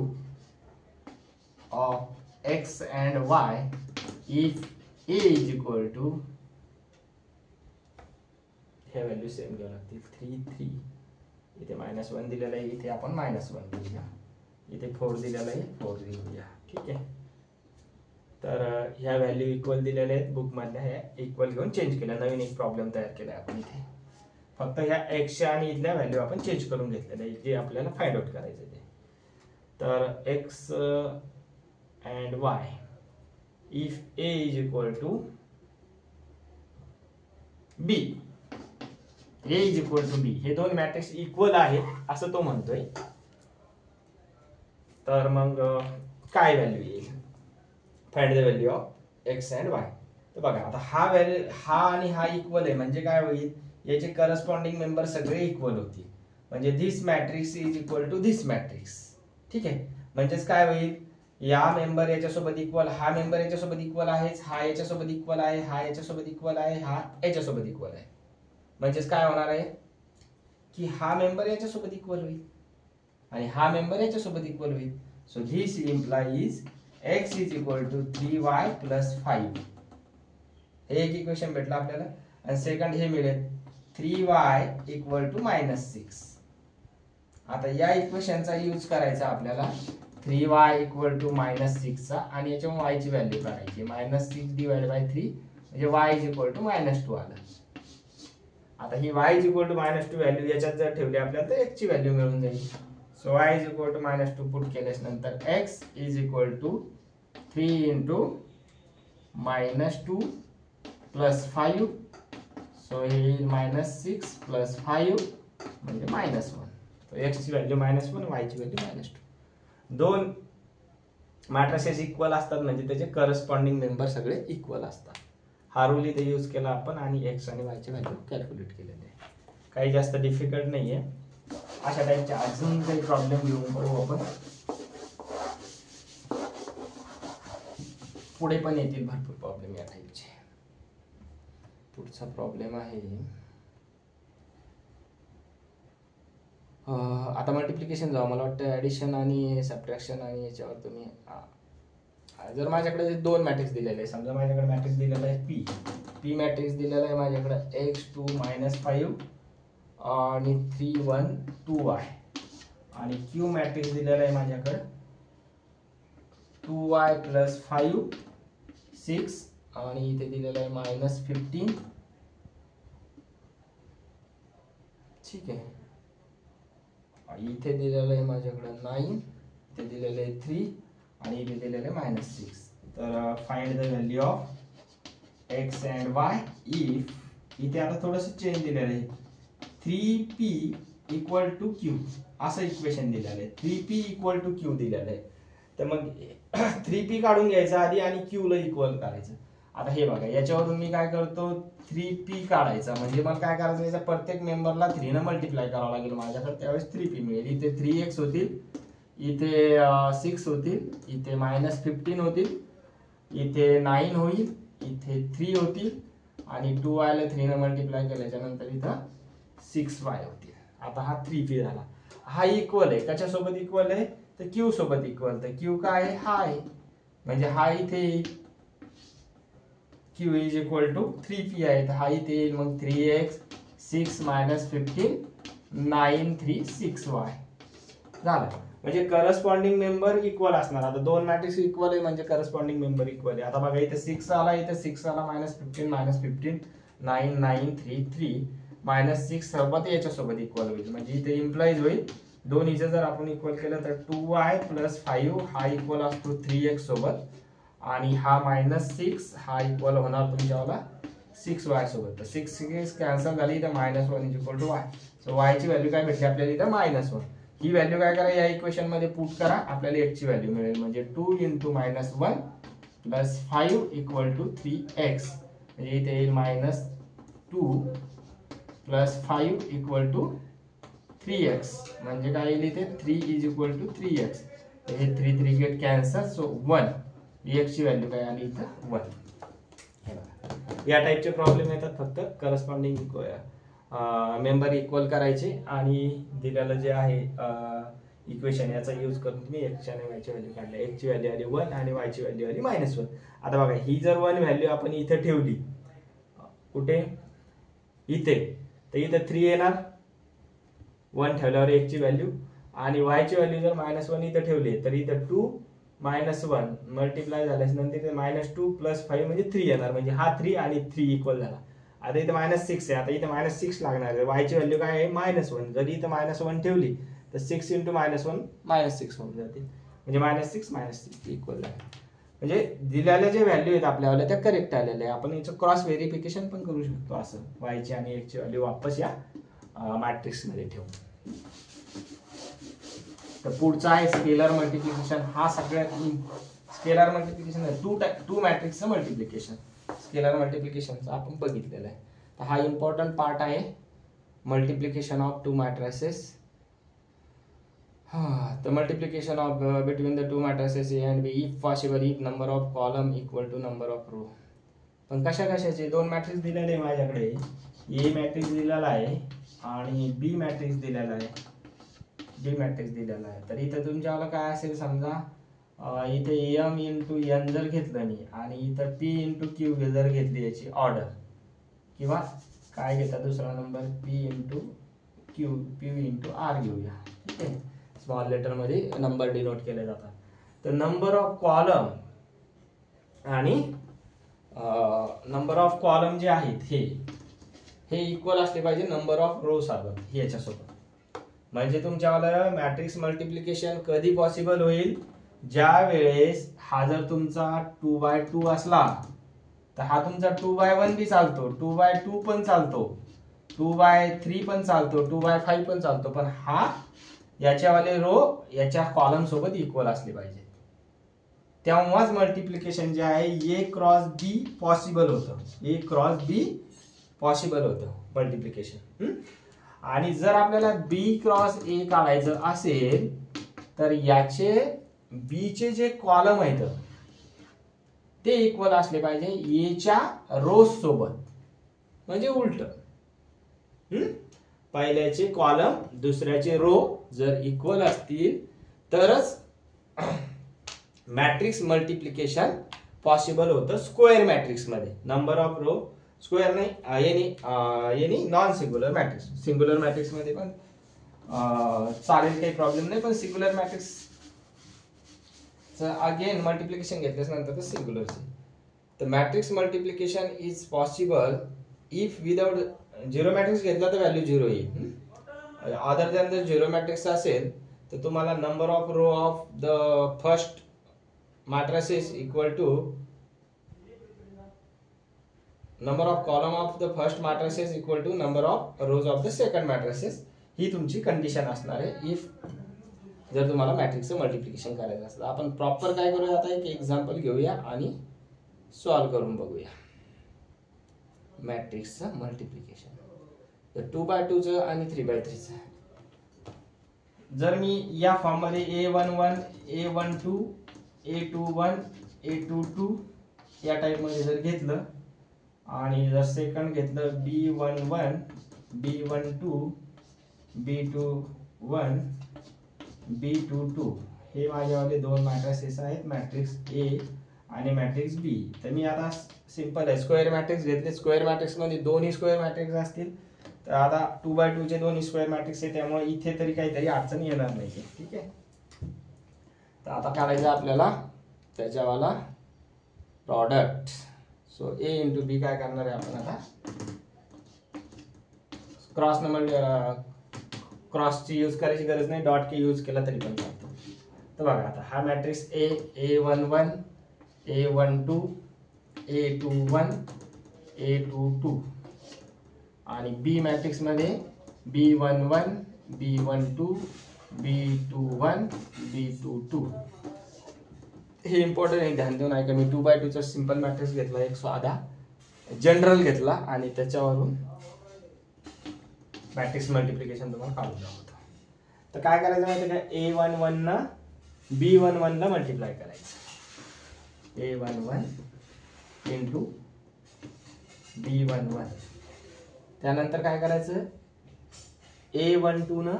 of x and y if a is equal to, हे व्हॅल्यू सेम घ्यावं लागतील. 3 3, इथे -1 दिलेलं आहे, इथे आपण -1 घेऊया. इथे 4 दिलेलं आहे, 4 घेऊया. ठीक आहे. तर ह्या व्हॅल्यू इक्वल दिलेल्या आहेत बुक मधल्या, ह्या इक्वल घेऊन चेंज केल्या. नवीन एक प्रॉब्लेम तयार केलाय आपण इथे. फक्त ह्या एक्सच्या आणि इथल्या व्हॅल्यू आपण चेंज करून घेतलेल्या आहे, जे आपल्याला फाइंड आउट करायचं ते. तर x and y if A is equal to B, A is equal to B, हे दोन मॅट्रिक्स इक्वल आहेत असं तो म्हणतोय. तर मग काय व्हॅल्यू येईल, find the value of x and Y. तर बघा आता हा व्हॅल्यू, हा आणि हा इक्वल आहे, म्हणजे काय होईल, याचे करस्पॉन्डिंग मेंबर सगळे इक्वल होतील. म्हणजे this matrix is equal to this matrix. ठीक आहे. म्हणजेच काय होईल, या मेंबर याच्यासोबत इक्वल, हा मेंबर याच्यासोबत इक्वल आहे, हा याच्यासोबत इक्वल आहे, हा याच्यासोबत इक्वल आहे, हा याच्यासोबत इक्वल आहे. म्हणजेच काय होणार आहे की हा मेंबर याच्यासोबत इक्वल होईल आणि हा मेंबर याच्यासोबत इक्वल होईल. So this implies x is equal to 3y + 5. हे एक इक्वेशन भेटलं आपल्याला. आणि सेकंड हे मिळेल 3y = -6. आता या इक्वेशनचा यूज करायचा आपल्याला 3y = -6 चा, आणि याच्या y ची व्हॅल्यू काढायची. -6 / 3 म्हणजे y = -2 आलं. आता ही y = -2 व्हॅल्यू याच्यात जर ठेवली आपल्याला, तर x ची व्हॅल्यू मिळून जाईल. सो y = -2 पुट केल्यास नंतर x is equal to 3 × -2 + 5. So हे येईल -6 + 5 म्हणजे -1. तो x ची व्हॅल्यू -1, y ची व्हॅल्यू -2. दोन मॅट्रिसेस इक्वल असतात म्हणजे त्याचे करस्पॉन्डिंग मेंबर सगळे इक्वल असतात. हा रूल इथे यूज केला आपण आणि x आणि y ची व्हॅल्यू कॅल्क्युलेट केलेली आहे. काही जास्त डिफिकल्ट नाहीये. अशा टाइपचे अजून काही प्रॉब्लेम घेऊन बघू आपण. पुढे पण येतील भरपूर प्रॉब्लेम या टाइपचे. पुढचा प्रॉब्लेम आहे आता मल्टिप्लिकेशन जाऊ. मला वाटतं ऍडिशन आणि सबट्रॅक्शन आणि याच्यावर तुम्ही, जर माझ्याकडे 2 मॅट्रिक्स दिलेले आहे, समजा माझ्याकडे मॅट्रिक्स दिलेला आहे पी मॅट्रिक्स दिलेला आहे माझ्याकडे x2 - 5 आणि 3 1 2y, आणि क्यू मॅट्रिक्स दिलेला आहे माझ्याकडे 2y + 5 6 आणि इथे दिलेला आहे -15. ठीक आहे. इथे दिलेलं आहे माझ्याकडे 9, इथे दिलेलं आहे 3 आणि इथे दिलेलं आहे -6. तर find the value of x and y if, इथे आता थोडंसं चेंज दिलेलं आहे, 3p = q असं इक्वेशन दिलेलं आहे. 3p = q दिलेलं आहे. तर मग 3p काढून घ्यायचा आधी आणि q ला इक्वल करायचं. आता हे बघा, याच्यावरून मी काय करतो, 3p काढायचा, म्हणजे मला काय करायचं, याच्या प्रत्येक मेंबरला 3 न मल्टिप्लाय करावं लागेल माझ्याकडे, त्यावेळेस 3p मिळेल. इथे 3x होतील, इथे 6 होतील, इथे -15 होतील, इथे 9 होईल, इथे 3 होतील, आणि 2y ला 3 न मल्टिप्लाय केल्याच्या नंतर इथं 6y होतील. आता हा 3p झाला. हा इक्वल आहे, कशासोबत इक्वल आहे, तर q सोबत इक्वल. तर q काय आहे, हा आहे, म्हणजे हा इथे q is equal to 3p आहे, तर हा इथे येईल. मग 3x 6 - 15 9 3 6y झालं. म्हणजे करस्पॉन्डिंग मेंबर इक्वल असणार. आता दोन मॅट्रिक्स इक्वल आहे म्हणजे करस्पॉन्डिंग मेंबर इक्वल आहे. आता बघा, इथे 6 आला, इथे 6 आला, -15 -15 9 9 3 3 -6 सोबत याच्यासोबत इक्वल होईल, म्हणजे इथे इम्प्लाइज होईल. दोन इथे जर आपण इक्वल केलं तर 2y + 5 हा इक्वल असतो 3x सोबत, आणि हा -6 हा इक्वल होणार तुमच्यावाला 6y सोबत. तर 6 6 कॅन्सल झाली, तर -1 is equal to y. So y ची व्हॅल्यू काय भेटली आपल्याला इथं, -1. ही व्हॅल्यू काय करा, या इक्वेशन मध्ये पुट करा, आपल्याला x ची व्हॅल्यू मिळेल. म्हणजे 2 × -1 + 5 = 3x, म्हणजे इथे येईल -2 + 5 = 3x, म्हणजे काय येईल इथे 3 = 3x. हे 3 3 गेट कॅन्सल, सो 1. x ची व्हॅल्यू काय आली इथं 1. या टाइपचे प्रॉब्लेम येतात फक्त करस्पॉन्डिंग मेंबर इक्वल करायचे, आणि दिलेलं जे आहे इक्वेशन याचा यूज करून तुम्ही x आणि y ची व्हॅल्यू काढल्या. x ची व्हॅल्यू आली 1 आणि y ची व्हॅल्यू आली -1. आता बघा, ही जर 1 व्हॅल्यू आपण इथे ठेवली, कुठे, इथे, तर इथे 3 येणार 1 ठेवल्यावर x ची व्हॅल्यू, आणि y ची व्हॅल्यू जर -1 इथे ठेवली तर इथे 2 -1 मल्टिप्लाय झाल्यास नंतर -2 + 5 म्हणजे 3 येणार, म्हणजे हा 3 आणि 3 इक्वल झाला. आता इथे -6 आहे, आता इथे -6 लागणार आहे. y ची व्हॅल्यू काय आहे, -1. जरी इथे -1 ठेवली तर 6 × -1 -6 होऊन जाते, म्हणजे -6 -6 इक्वल झाले. म्हणजे दिलेल्या जे व्हॅल्यू आहेत आपल्याला त्या करेक्ट आलेल्या आहे. आपण याचं क्रॉस व्हेरिफिकेशन पण करू शकतो, असं y ची आणि x ची व्हॅल्यू वापस या मॅट्रिक्स मध्ये ठेवून. तर पुढचा आहे स्केलर मल्टिप्लिकेशन. हा सगळ्यात स्केलर मल्टिप्लिकेशन आहे, टू मॅट्रिक्सचं मल्टिप्लिकेशन. स्केलर मल्टिप्लिकेशनचा आपण बघितलेलं आहे. तर हा इम्पॉर्टंट पार्ट आहे, multiplication of two matrices. the multiplication of between the two matrices A and B if possible if number of column equal to number of row. पण कशा कशाचे दोन मॅट्रिक्स दिलेले आहे माझ्याकडे, A मॅट्रिक्स दिलेला आहे आणि B मॅट्रिक्स दिलेला आहे, B मॅट्रिक्स दिलेला आहे. तर इथे तुमच्याला काय असेल, समजा इथे m × n जर घेतलं मी, आणि इथं p × q जर घेतली याची ऑर्डर, किंवा काय घेता दुसरा number p × q p × r घेऊया, ठीक आहे. स्मॉल लेटर मध्ये नंबर डिनोट केले जातात. तर नंबर ऑफ कॉलम आणि नंबर ऑफ कॉलम जे आहेत हे इक्वल असले पाहिजे नंबर ऑफ रो सोबत, याच्यासोबत. म्हणजे तुमच्यावाला मॅट्रिक्स मल्टिप्लिकेशन कधी पॉसिबल होईल, ज्या वेळेस हा जर तुमचा 2/2 असला तर हा तुमचा 2/1 बी चालतो, 2/2 पण चालतो, 2/3 पण चालतो, 2/5 पण चालतो, पण हा याच्यावाले रो याच्या कॉलम सोबत इक्वल असले पाहिजे. तेव्हाच मल्टिप्लिकेशन जे आहे A क्रॉस B पॉसिबल होतं, A क्रॉस B पॉसिबल होतं मल्टिप्लिकेशन. आणि जर आपल्याला B क्रॉस A काढायचं असेल तर याचे B चे जे कॉलम आहेत ते इक्वल असले पाहिजे A च्या रोज सोबत, म्हणजे उलट. पहिल्याचे कॉलम दुसऱ्याचे रो जर इक्वल असतील तरच मॅट्रिक्स मल्टिप्लिकेशन पॉसिबल होतं स्क्वेअर मॅट्रिक्स मध्ये. नंबर ऑफ रो स्क्वेअर नाही, non singular matrix. Singular matrix मध्ये पण चालेल, काही प्रॉब्लेम नाही, पण सिंग्युलर मॅट्रिक्स अगेन मल्टिप्लिकेशन घेतल्यास नंतर तर सिंग्युलर. तर matrix multiplication is possible if without zero matrix घेतला तर व्हॅल्यू 0 येईल. अदर दॅन जर झिरो मॅट्रिक्स असेल तर तुम्हाला number of row of the first matrices equal to number of column of the first matrices equal to number of rows of the second matrices. ही तुमची कंडिशन असणार आहे इफ जर तुम्हाला मॅट्रिक्सचं मल्टिप्लिकेशन करायचं असेल. आपण प्रॉपर काय करूया, आता एक एक्झाम्पल घेऊया आणि सॉल्व करून बघूया मॅट्रिक्सचं मल्टिप्लिकेशन. तर 2x2चं आणि 3x3चं. जर मी या फॉर्म मध्ये A11 A12 A21 A22 या टाइप मध्ये जर घेतलं आणि जर सेकंड घेतलं B11 B12 B21 B22 हे माझ्यावाले दोन मॅट्रिसेस आहेत, मॅट्रिक्स A आणि मॅट्रिक्स B. तर मी आता सिंपल आहे, स्क्वेअर मॅट्रिक्स घेतले. स्क्वेअर मॅट्रिक्स मध्ये दोन्ही स्क्वेअर मॅट्रिक्स असतील. तर आता 2x2 चे दोन्ही स्क्वेअर मॅट्रिक्स आहे, त्यामुळे इथे तरी काहीतरी अडचण येणार नाही. ठीक आहे. तर आता काढायचं आपल्याला त्याच्यावाला product. So A into B काय करणार आहे आपण आता, क्रॉसची यूज करायची गरज नाही, डॉट की यूज केला तरी पण चालतो. तर बघा आता हा matrix A11 A12 A21 A22 आणि B मॅट्रिक्स मध्ये B11 B12 B21 B22. हे इम्पॉर्टंट आहे, ध्यान देऊन ऐका. मी 2x2 चा सिंपल मॅट्रिक्स घेतला, एक साधा जनरल घेतला आणि त्याच्यावरून मॅट्रिक्स मल्टिप्लिकेशन तुम्हाला काढून दाखवतो. तर काय करायचं माहिती का, A11 ना B11 ला मल्टिप्लाय करायचं. A11 into B11. त्यानंतर काय करायचं, A12 ना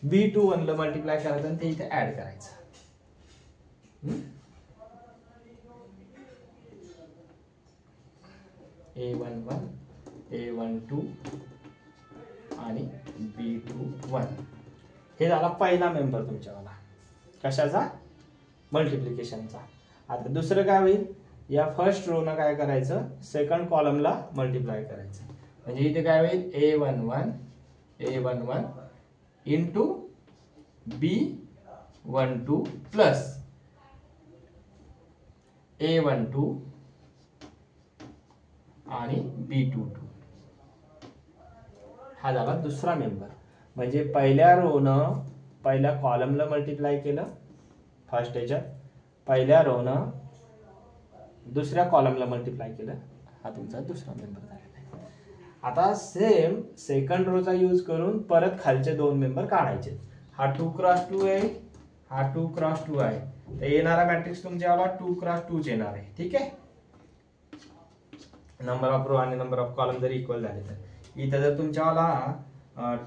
B21 ला मल्टिप्लाय करायचं आणि ते इथे ऍड करायचं. A11 A12 आणि B21 हे झाला पहिला मेंबर तुमच्यावाला कशाचा, मल्टिप्लिकेशनचा. आता दुसरं काय होईल, या फर्स्ट रो न काय करायचं, सेकंड कॉलमला मल्टिप्लाय करायचं. म्हणजे इथे काय होईल, A11 into B12 plus A12 आणि B22. हा झाला दुसरा मेंबर. म्हणजे पहिल्या रो न पहिल्या कॉलमला मल्टिप्लाय केलं, फर्स्ट याच्यात पहिल्या रो न दुसऱ्या कॉलमला मल्टिप्लाय केलं, हा तुमचा दुसरा मेंबर झालेला आहे. आता सेम सेकंड रोचा यूज करून परत खालचे दोन मेंबर काढायचे. हा 2x2 आहे, हा 2x2 आहे. तर येणारा मॅट्रिक्स तुमच्याला 2x2 येणार आहे. ठीक आहे. नंबर ऑफ रो आणि नंबर ऑफ कॉलम जर इक्वल झाले तर इथं जर तुमच्याला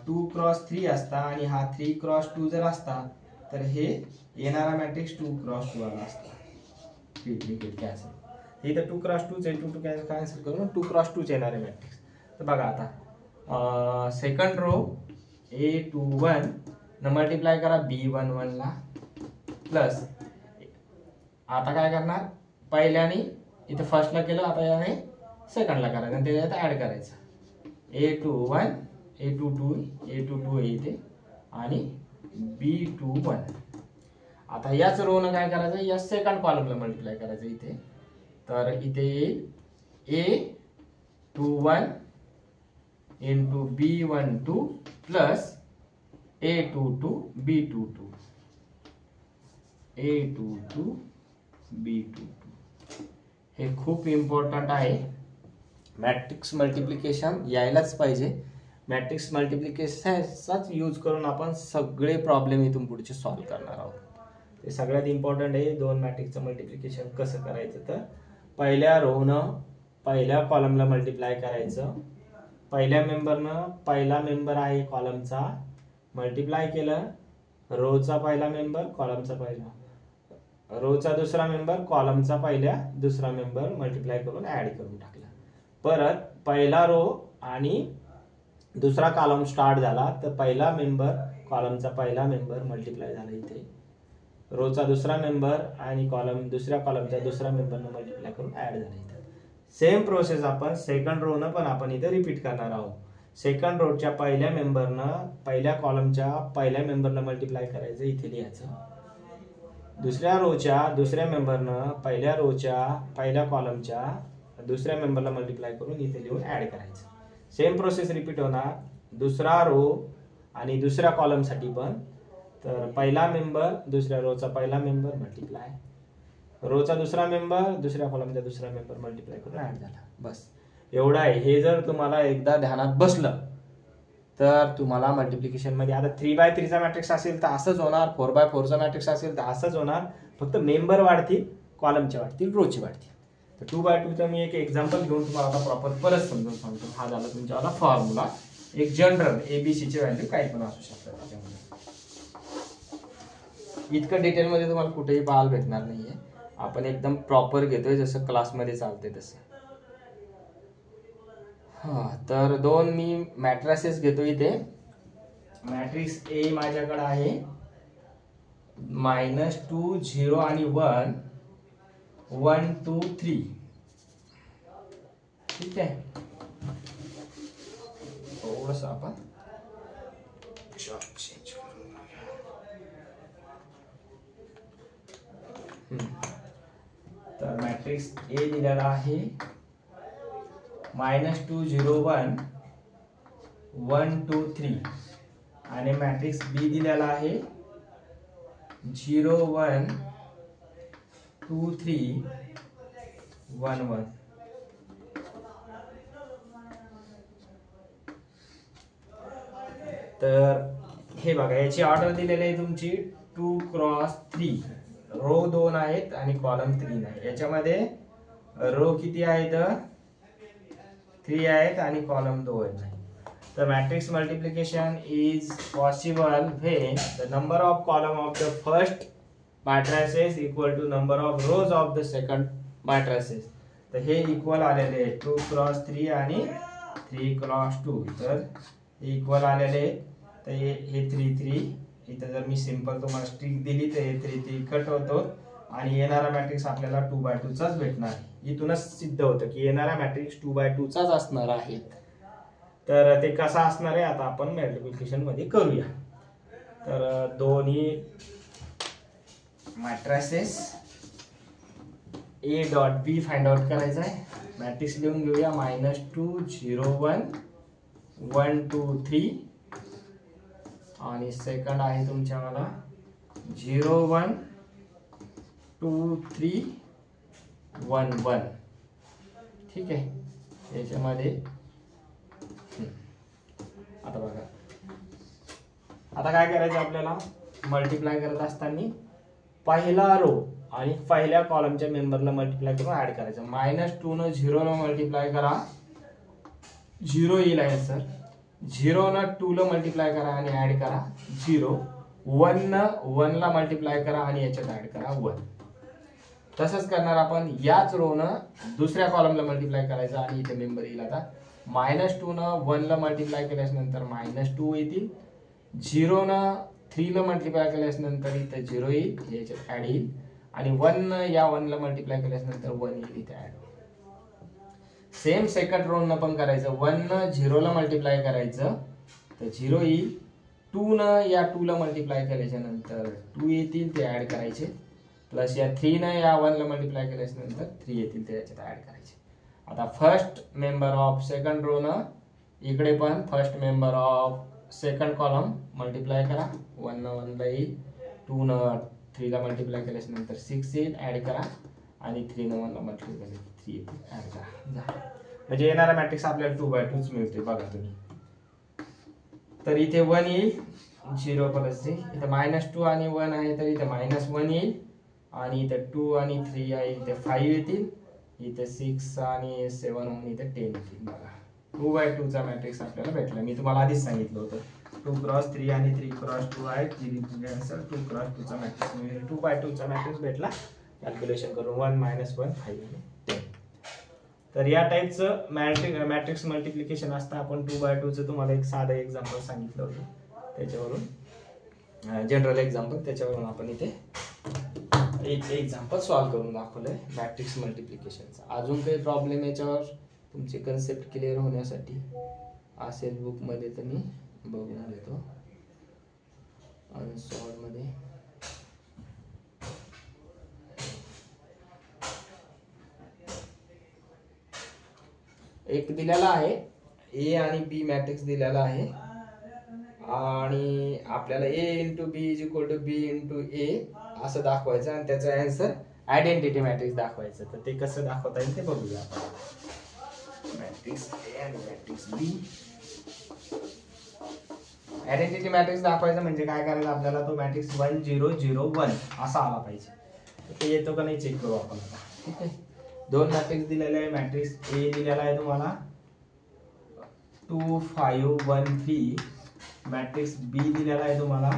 2x3 असता आणि हा 3x2 जर असता तर हे येणारा मॅट्रिक्स 2x2 आला असता. कॅन्सल. इथं 2x2 आहे, 2 कॅन्सल करून 2x2 येणार आहे मॅट्रिक्स. तर बघा आता सेकंड रो A21 न मल्टिप्लाय करा B11 ला प्लस, आता काय करणार, पहिल्याने इथे फर्स्टला केलं, आता याने सेकंडला करायचं आणि त्याच्यात ऍड करायचं. A21 A22 इथे आणि B21. आता याच रो न काय करायचं, या सेकंड कॉलमला मल्टिप्लाय करायचं इथे. तर इथे येईल A21 into B12 plus A22 B22 A22 B22. हे खूप इम्पॉर्टंट आहे. मॅट्रिक्स मल्टिप्लिकेशन यायलाच पाहिजे. मॅट्रिक्स मल्टिप्लिकेशनचाच यूज करून आपण सगळे प्रॉब्लेम इथून पुढचे सॉल्व्ह करणार आहोत. ते सगळ्यात इम्पॉर्टंट आहे. दोन मॅट्रिक्सचं मल्टिप्लिकेशन कसं करायचं, तर पहिल्या रोनं पहिल्या कॉलमला मल्टिप्लाय करायचं. पहिल्या मेंबरनं पहिला मेंबर आहे कॉलमचा मल्टिप्लाय केलं, रोचा पहिला मेंबर कॉलमचा पहिला, रोचा दुसरा मेंबर कॉलमचा पहिल्या दुसरा मेंबर मल्टिप्लाय करून ऍड करून टाकला. परत पहिला रो आणि दुसरा कॉलम स्टार्ट झाला तर पहिला मेंबर कॉलमचा पहिला मेंबर मल्टिप्लाय झाला इथे, रोचा दुसरा मेंबर आणि दुसऱ्या कॉलमचा दुसरा मेंबरनं मल्टिप्लाय करून ऍड झाला इथे. सेम प्रोसेस आपण सेकंड रो न पण आपण इथे रिपीट करणार आहोत. सेकंड रोच्या पहिल्या मेंबरनं पहिल्या कॉलमच्या पहिल्या मेंबरला मल्टिप्लाय करायचं, इथे लिहायचं. दुसऱ्या रोच्या दुसऱ्या मेंबरनं पहिल्या रोच्या पहिल्या कॉलमच्या दुसऱ्या मेंबरला मल्टिप्लाय करून इथे लिहून ऍड करायचं. सेम प्रोसेस रिपीट होणार दुसरा रो आणि दुसऱ्या कॉलमसाठी पण. तर पहिला मेंबर दुसऱ्या रोचा पहिला मेंबर मल्टिप्लाय, रोचा दुसरा मेंबर दुसऱ्या कॉलमचा दुसरा मेंबर मल्टिप्लाय करून ऍड झाला, बस एवढं आहे. हे जर तुम्हाला एकदा ध्यानात बसलं तर तुम्हाला मल्टिप्लिकेशन मध्ये, आता 3x3 चा मॅट्रिक्स असेल तर असंच होणार, 4x4 चा मॅट्रिक्स असेल तर असंच होणार, फक्त मेंबर वाढतील, कॉलमचे वाढतील, रोचे वाढतील. तर 2x2 चा मी एक एक्झाम्पल घेऊन तुम्हाला आता प्रॉपर परत समजून सांगतो. हा झाला तुमच्यावाला फॉर्म्युला, एक जनरल एबीसी चे व्हॅल्यू काही पण असू शकतात त्याच्यामध्ये. इतकं डिटेलमध्ये तुम्हाला कुठेही पाहायला भेटणार नाहीये, आपण एकदम प्रॉपर घेतोय जसं क्लासमध्ये चालते तसं. हा, तर दोन मी मॅट्रिसेस घेतो इथे. मॅट्रिक्स ए माझ्याकडे आहे -2 0 आणि 1 1 2 3. ठीक आहे, थोडस आपण चेंज करून तर मॅट्रिक्स ए दिलेला आहे -2 0 1 1 2 3 आणि मॅट्रिक्स बी दिलेला आहे 0 1 2 3 1 1. तर हे बघा, याची ऑर्डर दिलेली आहे तुमची 2 क्रॉस 3. रो 2 आहेत आणि कॉलम 3 आहे. याच्यामध्ये रो किती आहेत? 3 आहेत आणि कॉलम 2 आहेत. The matrix multiplication is possible when the number of column of the first matrices equal to number of rows of the second matrices. तर हे इक्वल आलेले आहे 2 क्रॉस 3 आणि 3 क्रॉस 2. तर हे इक्वल आलेले, तर हे 3 3 इथं जर मी सिंपल तुम्हाला स्ट्रिक दिली तर हे 3 3 कट होतो आणि येणारा मॅट्रिक्स आपल्याला 2x2 चाच भेटणार आहे. इथूनच सिद्ध होतं की येणारा मॅट्रिक्स 2x2 चाच असणार आहे. तर ते कसा असणार आहे आता आपण मल्टिप्लिकेशन मध्ये करूया. तर दोन्ही matrices A dot B find out करायचा आहे. मॅट्रिक्स लिहून घेऊया -2 0 1 1 2 3 आणि सेकंड आहे तुमच्या मला 0 1 2 3 1 1. ठीक आहे, याच्यामध्ये आता बघा, आता काय करायचं आपल्याला मल्टिप्लाय करत असताना पहिला रो आणि पहिल्या कॉलमच्या मेंबरला मल्टिप्लाय करून ऍड करायचं. -2 न 0 ला मल्टिप्लाय करा, 0 येईल आन्सर. 0 न 2 ला मल्टिप्लाय करा आणि ऍड करा 0. 1 न 1 ला मल्टिप्लाय करा आणि याच्यात ऍड करा 1. तसंच करणार आपण. याच रो न दुसऱ्या कॉलमला मल्टिप्लाय करायचं आणि इथे मेंबर येईल. आता -2 न 1 ला मल्टिप्लाय केल्यास नंतर -2 येतील. 0 न 3 ला मल्टिप्लाय केल्यास नंतर इथे 0 येईल, याच्यात ऍड येईल. आणि 1 न या 1 ला मल्टिप्लाय केल्यास नंतर 1 येईल, इथे ऍड. सेम सेकंड रो न पण करायचं. 1 न 0 ला मल्टिप्लाय करायचं तर 0 येईल. 2 न या 2 ला मल्टिप्लाय केल्याच्या नंतर 2 येतील, ते ऍड करायचे. प्लस या 3 न या 1 ला मल्टिप्लाय केल्यास नंतर 3 येतील, ते याच्यात ऍड करायचे. आता first member of second row न इकडे पण first member of second column multiply करा. 1 न 1 ला येईल, 2 न 3 ला मल्टिप्लाय केल्यास नंतर 6 येईल, ऍड करा. आणि 3 न 1 ला मल्टिप्लाय केल्यास 3 येतील, ऍड करा. म्हणजे येणारा मॅट्रिक्स आपल्याला 2x2 मिळते. बघा तुम्ही, तर इथे 1 येईल, 0 प्लस 3. इथे -2 आणि 1 आहे तर इथे -1 येईल. आणि इथे 2 आणि 3 आहे, इथे 5 येतील. इथे 6 आणि 7 होऊन इथे 10 येतील. बघा 2x2 चा मॅट्रिक्स आपल्याला भेटला. मी तुम्हाला आधीच सांगितलं होतं 2 क्रॉस 3 आणि 3 क्रॉस 2 आहे. 2 क्रॉस 2 चा मॅट्रिक्स म्हणजे 2x2 चा मॅट्रिक्स भेटला. कॅल्क्युलेशन करून 1 - 1 5 आणि 10. तर या टाइपचं मॅट्रिक्स मल्टिप्लिकेशन असतं. आपण 2x2 चं तुम्हाला एक साधं एक्झाम्पल सांगितलं होतं, त्याच्यावरून जनरल एक्झाम्पल, त्याच्यावरून आपण इथे एक एक्झाम्पल सॉल्व्ह करून दाखवलंय मॅट्रिक्स मल्टिप्लिकेशनचा. अजून काही प्रॉब्लेम याच्यावर तुमची कन्सेप्ट क्लिअर होण्यासाठी असेल बुकमध्ये तर मी बघून घेतो. अनसॉल्व मध्ये एक दिलेला आहे, ए आणि बी मॅट्रिक्स दिलेला आहे आणि आपल्याला a × b = b × a असं दाखवायचं आणि त्याचा आन्सर आयडेंटिटी मॅट्रिक्स दाखवायचं. तर ते कसं दाखवता येईल ते बघूया आपण. मॅट्रिक्स ए आणि मॅट्रिक्स बी. आयडेंटिटी मॅट्रिक्स दाखवायचं म्हणजे काय करायचं आपल्याला, तो मॅट्रिक्स 1 0 0 1 असा आला पाहिजे. ते येतो का नाही चेक करू आपण आता. ठीक आहे, दोन मॅट्रिक्स दिलेले आहे. मॅट्रिक्स ए दिलेला आहे तुम्हाला 2 5 1 3. मॅट्रिक्स बी दिलेला आहे तुम्हाला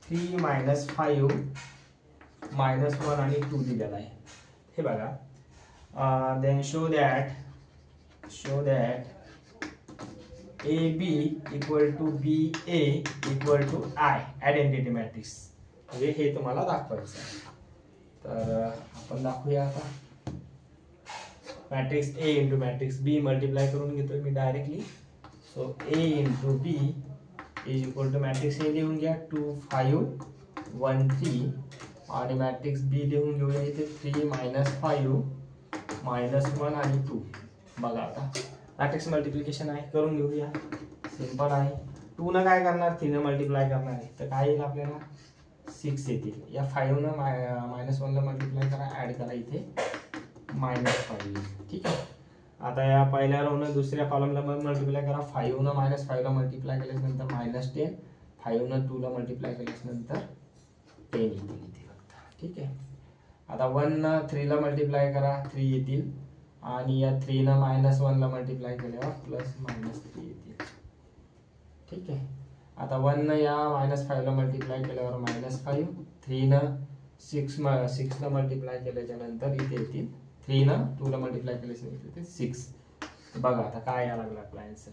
3 -5 -1 आणि 2 दिलेला आहे. हे बघा. Then show that AB equal to BA equal to I. Identity matrix म्हणजे हे तुम्हाला दाखवायचं आहे. तर आपण दाखवूया आता. Matrix A into matrix B multiply करून घेतोय मी directly. So A into B is equal to matrix A लिहून घ्या 2 5 1 3 आणि मॅट्रिक्स B लिहून घेऊया इथे 3 -5 -1 आणि 2. बघा आता मॅट्रिक्स मल्टिप्लिकेशन आहे, करून घेऊया. सिंपल आहे. 2 न काय करणार, 3 न मल्टिप्लाय करणार आहे. तर काय येईल आपल्याला 6 येतील. या 5 न -1 ला मल्टिप्लाय करा, ऍड करा इथे -5. ठीक आहे. आता या पहिल्या रो न दुसऱ्या कॉलमला मल्टिप्लाय करा. 5 न -5 ला मल्टिप्लाय केल्यानंतर -10. 5 न 2 ला मल्टिप्लाय केल्यानंतर 10 येतील इथे फक्त. ठीक आहे. आता 1 न 3 ला मल्टिप्लाय करा, 3 येतील. आणि या 3 न -1 ला मल्टिप्लाय केल्यावर +-3 येतील. ठीक आहे. आता 1 न या -5 ला मल्टिप्लाय केल्यावर -5. 3 न 6 ला मल्टिप्लाय केल्याच्या नंतर इथे येतील. 3 न 2 ला मल्टिप्लाय केल्यानंतर इथे 6. बघा आता काय यायला लागला आपला आन्सर.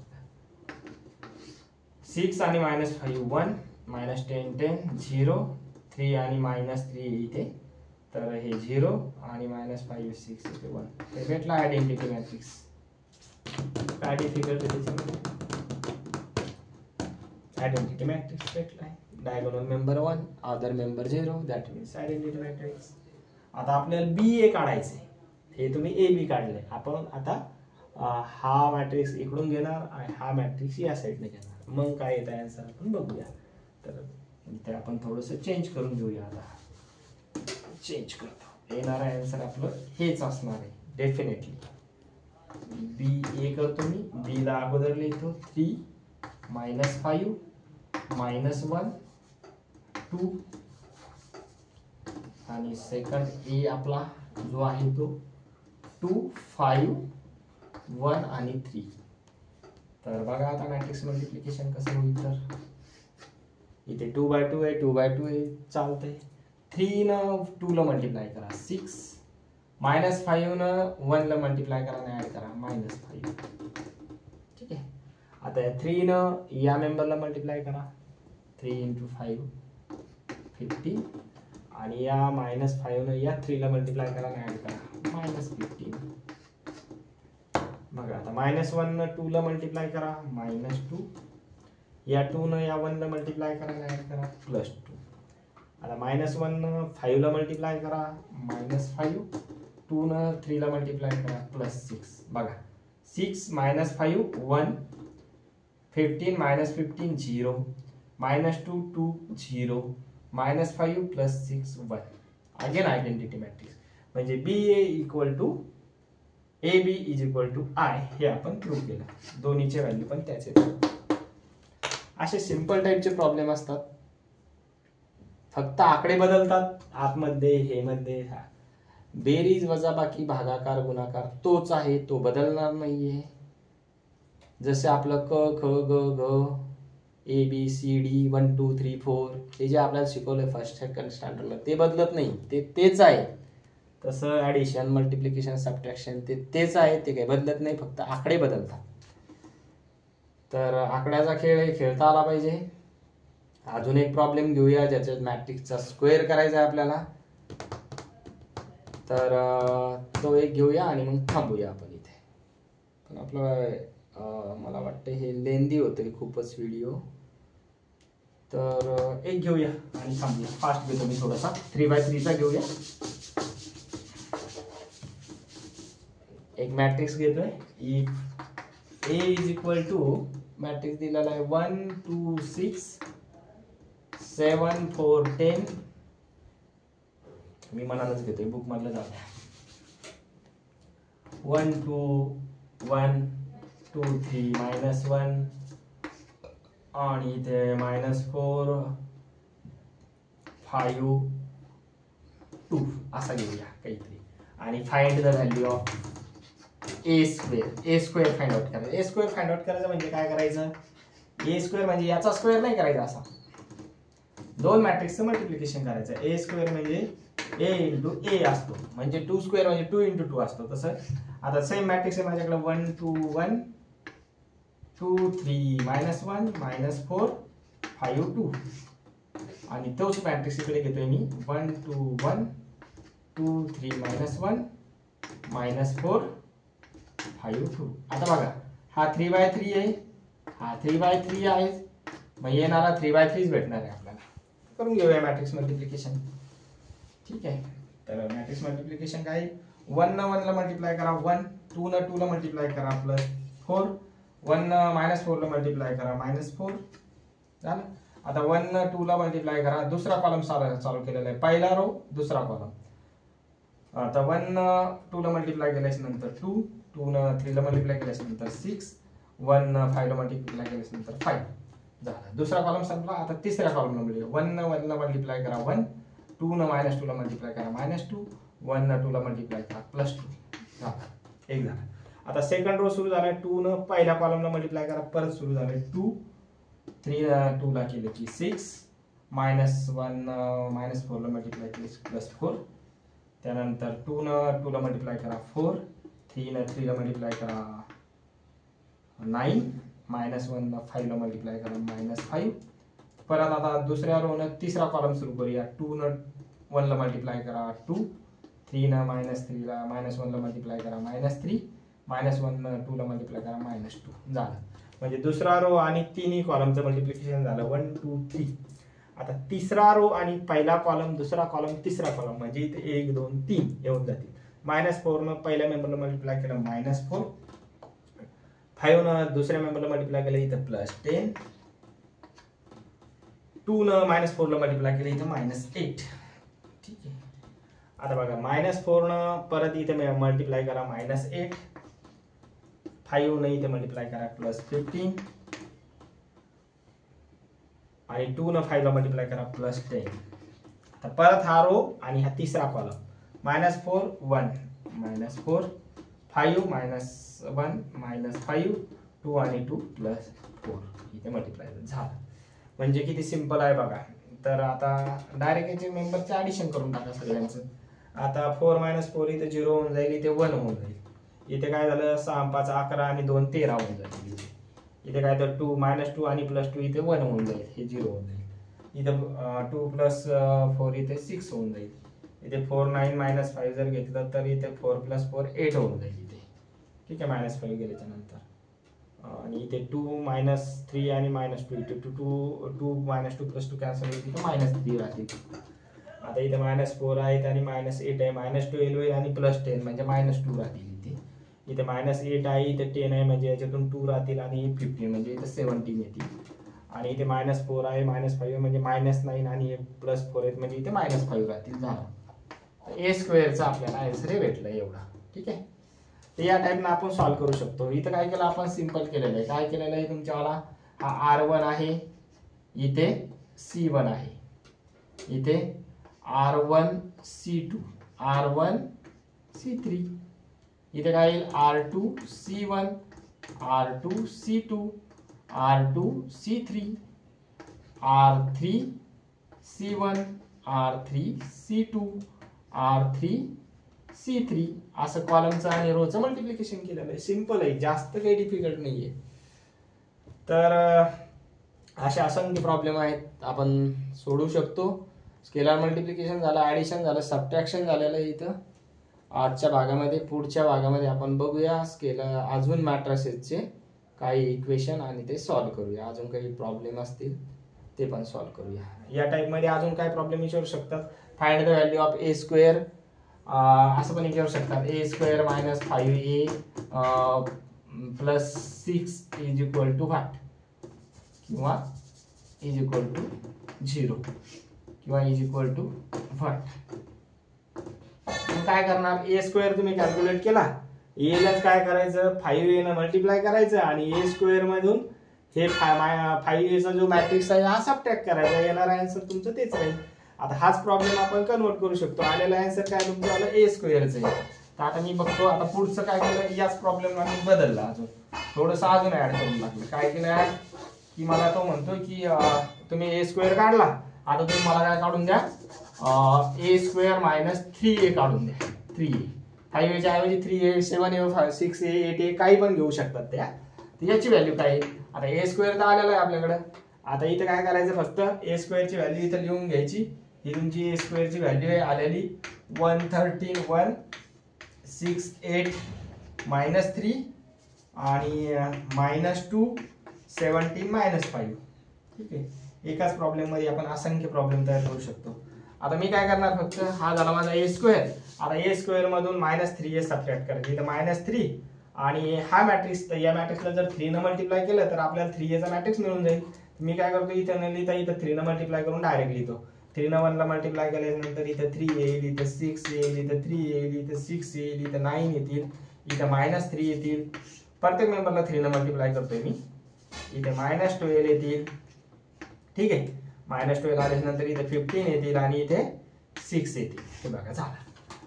6 आणि -5 1 -10 10 0. 3 आणि -3 इथे, तर हे 0 आणि -5 6 इथे 1. ते भेटला आयडेंटिटी मॅट्रिक्स. काय डिफिकल्ट आहे त्याच्यामध्ये, आयडेंटिटी मॅट्रिक्स भेटलाय. Diagonal member 1, other member 0, that means identity matrix. आता आपल्याला BA काढायचे. हे तुम्ही AB काढले. आपण आता हा मॅट्रिक्स इकडून घेणार आणि हा मॅट्रिक्स या साईडने घेणार. मग काय येत आहे आन्सर आपण बघूया. तर इथे आपण थोडंसं चेंज करून घेऊया. आता चेंज करतो. येणार आहे आन्सर आपलं हेच असणार आहे डेफिनेटली. BA करतो मी. B ला अगोदर लिहितो 3 -5 -1 2 आणि सेकंड A आपला जो आहे तो 2 5 1 आणि 3. तर बघा आता मॅट्रिक्स मल्टिप्लिकेशन कसं होईल. तर इथे 2/2 आहे, 2/2 आहे, चालतंय. 3 न 2 ला मल्टिप्लाय करा 6. -5 न 1 ला मल्टिप्लाय करा आणि ऍड करा -5. ठीक आहे. आता या 3 न या मेंबरला मल्टिप्लाय करा. 3 × 5 15 आणि या -5 न या 3 ला मल्टिप्लाय करा आणि ऍड करा -15. बघा आता -1 न 2 ला मल्टिप्लाय करा -2. या 2 न या 1 ला मल्टिप्लाय करा आणि ऍड करा +2. आता -1 न 5 ला मल्टिप्लाय करा -5. 2 न 3 ला मल्टिप्लाय करा +6. बघा 6 -5 1 15 -15 0 -2 2 0 -5 +6 1. अगेन आयडेंटिटी मॅट्रिक्स म्हणजे BA equal to AB is equal to I. हे आपण प्रूव्ह केलं. दोन्हीचे व्हॅल्यू पण त्याचे. असे सिंपल टाईपचे प्रॉब्लेम असतात. फक्त आकडे बदलतात आतमध्ये, हे मध्ये. बेरीज वजाबाकी भागाकार गुणाकार तोच आहे, तो बदलणार नाहीये. जसे आपलं क ख ग घ ABCD 1 2 3 4 हे जे आपल्याला शिकवलंय फर्स्ट सेकंड स्टँडर्डला ते बदलत नाही, तेच आहे. तसं ऍडिशन मल्टिप्लिकेशन सबट्रॅक्शन तेच आहे, ते काही बदलत नाही, फक्त आकडे बदलतात. तर आकड्याचा खेळ खेळता आला पाहिजे. अजून एक प्रॉब्लेम घेऊया ज्याच्यात मॅट्रिक्सचा स्क्वेअर करायचा आहे आपल्याला. तर तो एक घेऊया आणि मग थांबूया आपण इथे. पण आपलं मला वाटतं हे लेंदी होतंय खूपच व्हिडिओ. तर एक घेऊया आणि थांबूया. फास्ट घेतो मी थोडासा. 3/3 चा घेऊया. एक मॅट्रिक्स घेतोय. If A is equal to matrix दिलेला आहे 1 2 6 7 4 10 मी मनानच घेतोय, बुक मधलं जाऊ द्या. 1 2 1 2 3 -1 आणि इथे -4 5 2 असा घेऊया काहीतरी. आणि find the value of A square find out करायचं. ए स्क्वेअर फाइंड आउट करायचं म्हणजे काय करायचं, ए स्क्वेअर म्हणजे याचा स्क्वेअर नाही करायचा, असा दोन मॅट्रिक्सचं मल्टिप्लिकेशन करायचं. ए स्क्वेअर म्हणजे ए इंटू ए असतो, म्हणजे 2 स्क्वेअर म्हणजे 2 इंटू 2 असतो. तसं आता सेम मॅट्रिक्स आहे माझ्याकडे 1 2 1 2 3 -1 -4 5 2 आणि तोच मॅट्रिक्स इकडे घेतोय मी 1 2 1 2 3 -1 -4 5 2. आता बघा हा 3/3 आहे, हा 3/3 आहे, मग येणारा 3/3 भेटणार आहे आपल्याला. करून घेऊया मॅट्रिक्स मल्टिप्लिकेशन. ठीक आहे, तर मॅट्रिक्स मल्टिप्लिकेशन काय, 1 न 1 ला मल्टिप्लाय करा 1, 2 न 2 ला मल्टिप्लाय करा +4, 1 न -4 ला मल्टिप्लाय करा -4 झालं. आता 1 न 2 ला मल्टिप्लाय करा, दुसरा कॉलम चालू केलेला आहे, पहिला रो दुसरा कॉलम. आता 1 न 2 ला मल्टिप्लाय केल्याच्या नंतर 2, 2 न 3 ला मल्टिप्लाय केल्याच्या नंतर 6, 1 न 5 ला मल्टिप्लाय केल्याच्या नंतर 5 झाला. दुसरा कॉलम संपला. आता तिसऱ्या कॉलमला मिळेल 1 न 1 ला मल्टिप्लाय करा 1, 2 न -2 ला मल्टिप्लाय करा -2, 1 न 2 ला मल्टिप्लाय करा +2 झाला. एक झाला. आता सेकंड रो सुरू झालाय, 2 न पहिल्या कॉलमला मल्टिप्लाय करा, परत सुरू झालाय 2, 3 न 2 ला केले की 6, -1 न -4 ला मल्टिप्लाय केले +4, त्यानंतर 2 न 2 ला मल्टिप्लाय करा 4, 3 न 3 ला मल्टिप्लाय करा 9, -1 न 5 ला मल्टिप्लाय करा -5. परत आता दुसऱ्या रो न तिसरा कॉलम सुरू करूया, 2 न 1 ला मल्टिप्लाय करा 2, 3 न -1 ला मल्टिप्लाय करा -3, -1 न 2 ला मल्टिप्लाय करा -2 झालं. म्हणजे दुसरा रो आणि तिन्ही कॉलमचं मल्टिप्लिकेशन झालं 1 2 3. आता तिसरा रो आणि पहिला कॉलम, दुसरा कॉलम, तिसरा कॉलम, म्हणजे इथे 1 2 3 येऊन जातील. -4 न पहिल्या मेंबरला मल्टिप्लाय केलं -4, 5 न दुसऱ्या मेंबरला मल्टिप्लाय केलं इथं +10, 2 न -4 ला मल्टिप्लाय केलं इथं -8. ठीक आहे. आता बघा -4 न परत इथे मल्टिप्लाय करा -8, 5 न इथे मल्टिप्लाय करा +15 आणि 2 न 5 ला मल्टिप्लाय करा +10. आता परत हा रो आणि हा तिसरा कॉलम -4 1 -4 5 -1 -5 2 आणि 2 +4 इथे मल्टिप्लाय झालं. म्हणजे किती सिंपल आहे बघा. तर आता डायरेक्ट याचे मेंबरचे ऍडिशन करून टाका सगळ्यांचं. आता 4 - 4 इथे 0 होऊन जाईल, इथे 1 होऊन जाईल. इथे काय झालं 6 5 11 आणि 2 13 होऊन जाईल. इथे काय तर 2 -2 आणि +2 इथे 1 होऊन जाईल, हे 0 होऊन जाईल. इथे 2 + 4 इथे 6 होऊन जाईल. इथे 4 9 -5 जर घेतलं तर इथे 4 + 4 8 होऊन जाईल इथे. ठीक आहे, -5 गेल्याच्या नंतर. आणि इथे 2 -3 आणि -2 इथे 2 -2 +2 कॅन्सल होईल, इथे -3 राहतील. आता इथे -4 आहेत आणि -8 आहे, -12 होईल आणि +10 म्हणजे -2 राहतील इथे. इथे -8 आहे, इथे 10 आहे, म्हणजे याच्यातून 2 राहतील आणि 15 म्हणजे इथे 17 येतील. आणि इथे -4 आहे, -5 म्हणजे -9 आणि +4 आहेत, म्हणजे इथे -5 राहतील. झालं. ए स्क्वेअरचा आपल्याला आन्सर हे भेटलं एवढा. ठीक आहे, तर या टाईपनं आपण सॉल्व्ह करू शकतो. इथं काय केलं आपण, सिंपल केलेलं आहे. काय केलेलं आहे तुमच्यावाला, हा R1 आहे, इथे C1 आहे, इथे R1 C2 R1 C3, इथे काय येईल R2 C1 R2 C2 R2 C3 R3 C1 R3 C2 R3 C3 असं कॉलमचं आणि रोचं मल्टिप्लिकेशन केलेलं आहे. सिंपल आहे, जास्त काही डिफिकल्ट नाहीये. तर असे असंख्य प्रॉब्लेम आहेत, आपण सोडू शकतो. स्केलर मल्टिप्लिकेशन झालं, ऍडिशन झालं, सबट्रॅक्शन झालेलं आहे इथं आजच्या भागामध्ये. पुढच्या भागामध्ये आपण बघूया स्केलर अजून मॅट्रिसेसचे काही इक्वेशन आणि ते सॉल्व्ह करूया. अजून काही प्रॉब्लेम असतील ते पण सॉल्व्ह करूया. या टाईपमध्ये अजून काय प्रॉब्लेम विचारू शकतात. Find the value of A square असं पण विचारू शकतात. ए स्क्वेअर -5a + 6 = what किंवा = 0 किंवा = what. मग काय करणार, ए स्क्वेअर तुम्ही कॅल्क्युलेट केला, ए लाच काय करायचं 5a ने मल्टिप्लाय करायचं आणि ए स्क्वेअर मधून हे 5a चा जो मॅट्रिक्स आहे हा सबट्रॅक्ट करायचा, येणारा आन्सर तुमचं तेच राहील. आता हाच प्रॉब्लेम आपण कन्वर्ट करू शकतो, आलेला आन्सर काय तुमचं आलं ए स्क्वेअरच आहे. तर आता मी बघतो आता पुढचं काय केलं, याच प्रॉब्लेमला मी बदलला, अजून थोडंसं अजून ऍड करून टाकलं. काय केलं ऍड की मला तो म्हणतो की तुम्ही ए स्क्वेअर काढला, आता तुम्ही मला काय काढून द्या, ए स्क्वेअर मायनस 3a काढून द्या. 3a 5a च्या ऐवजी 3a 7a 6a 8a काही पण घेऊ शकतात त्या. याची व्हॅल्यू काय आहे, आता ए स्क्वेअर तर आलेला आहे आपल्याकडे. आता इथे काय करायचं, फक्त ए स्क्वेअर ची व्हॅल्यू इथे लिहून घ्यायची. ही तुमची ए स्क्वेअर ची व्हॅल्यू आहे आलेली 113,168 मायनस 3 आणि -2 17 -5. ठीक आहे, एकाच प्रॉब्लेम मध्ये आपण असंख्य प्रॉब्लेम तयार करू शकतो. आता मी काय करणार, फक्त हा झाला माझा ए स्क्वेअर. आता ए स्क्वेअर मधून -3a सबट्रॅक्ट करायचं, इथं -3 आणि हा मॅट्रिक्स, या मॅट्रिक्सला जर 3 न मल्टिप्लाय केलं तर आपल्याला 3a चा मॅट्रिक्स मिळून जाईल. मी काय करतो, इथं न लिहिता इथं 3 न मल्टिप्लाय करून डायरेक्ट लिहितो. 3 न 1 ला मल्टिप्लाय केल्यानंतर इथं 3 येईल, इथं 6 येईल, इथं 3 येईल, इथं 6 येईल, इथं 9 येतील, इथं -3 येतील. प्रत्येक मेंबरला 3 न मल्टिप्लाय करतोय मी. इथे -12 येतील. ठीक आहे, -12 आल्यानंतर इथे 15 येतील आणि इथे 6 येतील. हे बघा झालं.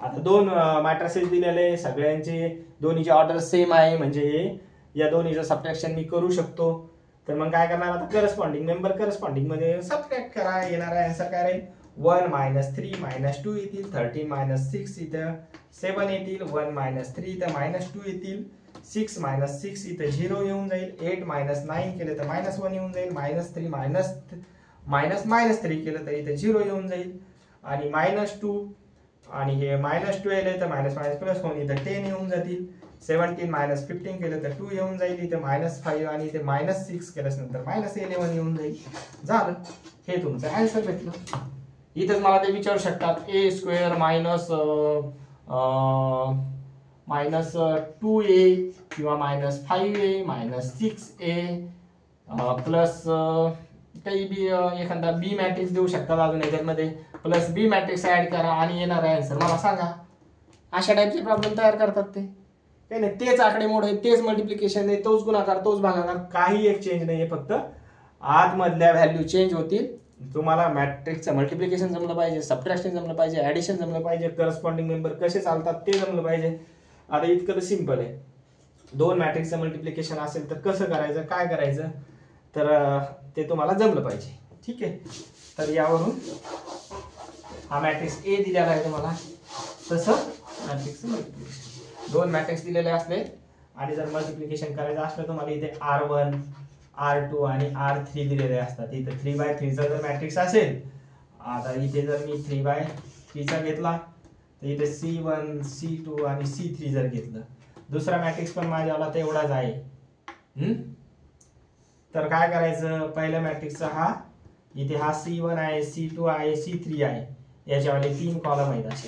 आता दोन मॅट्रिसेस दिलेले, सगळ्यांचे दोन्हीचे ऑर्डर सेम आहे, म्हणजे या दोन्हीचं सबट्रॅक्शन मी करू शकतो. तर मग काय करणार, आता करस्पॉन्डिंग मेंबर करस्पॉन्डिंग मध्ये सबट्रॅक्ट करा. येणारा आन्सर काय राहील, 1 -3 -2 येतील, 13 -6 इथं 7 येतील, 1 -3 इथं -2 येतील, 6 -6 इथं 0 येऊन जाईल, 8 -9 केलं तर -1 येऊन जाईल, -3 केलं तर इथे 0 येऊन जाईल आणि -2 आणि हे -12 तर प्लस होऊन इथं 10 येऊन जातील. 17 -15 केलं तर 2 येऊन जाईल, इथे -5 आणि इथे -6 केल्यानंतर -11 येऊन जाईल. झालं, हे तुमचं आन्सर भेटलं. इथंच मला ते विचारू शकतात ए स्क्वेअर -2a किंवा -5a -6a प्लस काही बी एखादा बी मॅट्रिक्स देऊ शकतात अजून याच्यामध्ये, प्लस बी मॅट्रिक्स ऍड करा आणि येणारा आन्सर मला सांगा. अशा टाइपचे प्रॉब्लेम तयार करतात ते. काही नाही, तेच आकडेमोड आहे, तेच मल्टिप्लिकेशन आहे, तोच गुणाकार, तोच भागाकार, काही एक चेंज नाहीये, फक्त आतमधल्या व्हॅल्यू चेंज होतील. तुम्हाला मॅट्रिक्सचं मल्टिप्लिकेशन जमलं पाहिजे, सबट्रॅक्शन जमलं पाहिजे, ऍडिशन जमलं पाहिजे, करस्पॉन्डिंग मेंबर कसे चालतात ते जमलं पाहिजे. आता इतकं सिंपल आहे. दोन मॅट्रिक्सचं मल्टिप्लिकेशन असेल तर कसं करायचं, काय करायचं, तर ते तुम्हाला जमलं पाहिजे. ठीक आहे, तर यावरून हा मॅट्रिक्स ए दिलेला आहे तुम्हाला, तसं मॅट्रिक्सचं मल्टिप्लिकेशन दोन मॅट्रिक्स दिलेले असले आणि जर मल्टिप्लिकेशन करायचं असलं तुम्हाला इथे R1 R2 आणि R3 दिलेले असतात. इथे 3/3 चा जर मॅट्रिक्स असेल, आता इथे जर मी 3/3 चा घेतला तर इथे C1 C2 आणि C3 जर घेतलं, दुसरा मॅट्रिक्स पण माझ्यावाला तेवढाच आहे. तर काय करायचं, पहिल्या मॅट्रिक्सचा हा इथे हा C1 आहे, C2 आहे, C3 आहे, याच्यावाले 3 कॉलम आहेत असे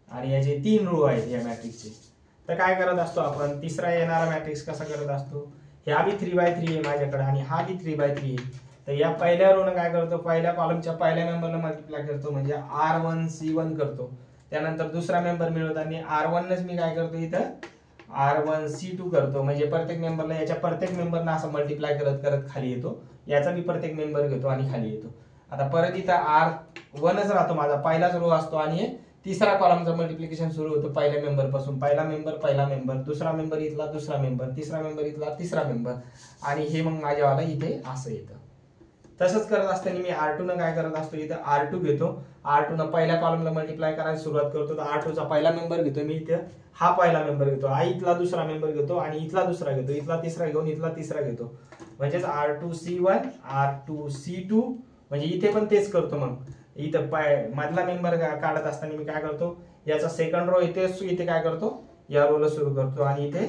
आणि याचे 3 रो आहेत या मॅट्रिक्सचे. तर काय करत असतो आपण, तिसरा येणारा मॅट्रिक्स कसा करत असतो, ह्या बी 3/3 आहे माझ्याकडे आणि हा बी 3/3 आहे. तर या पहिल्या रोनं काय करतो, पहिल्या कॉलमच्या पहिल्या मेंबरला मल्टिप्लाय करतो, म्हणजे R1 C1 करतो. त्यानंतर दुसरा मेंबर मिळवताना R1 मी काय करतो, इथं R1 C2 करतो, म्हणजे प्रत्येक मेंबरला याच्या प्रत्येक मेंबरना असं मल्टिप्लाय करत करत खाली येतो, याचा बी प्रत्येक मेंबर घेतो आणि खाली येतो. आता परत इथं R1च राहतो माझा, पहिलाच रो असतो आणि तिसरा कॉलमचं मल्टिप्लिकेशन सुरू होतं पहिल्या मेंबर पासून. पहिला मेंबर, दुसरा मेंबर इथला, दुसरा मेंबर, तिसरा मेंबर इथला, तिसरा मेंबर, आणि हे मग माझ्यावाला इथे असं येतं. तसंच करत असताना मी R2 न काय करत असतो, इथं R2 घेतो, R2 न पहिल्या कॉलमला मल्टिप्लाय करायला सुरुवात करतो, तर R2 चा पहिला मेंबर घेतो मी, इथे हा पहिला मेंबर घेतो, इथला दुसरा मेंबर घेतो आणि इथला दुसरा घेतो, इथला तिसरा घेऊन इथला तिसरा घेतो, म्हणजेच R2 C1 R2 C2, म्हणजे इथे पण तेच करतो. मग इथं मधला मेंबर काढत असताना मी काय करतो, याचा सेकंड रो इथे काय करतो, या रोला सुरू करतो आणि इथे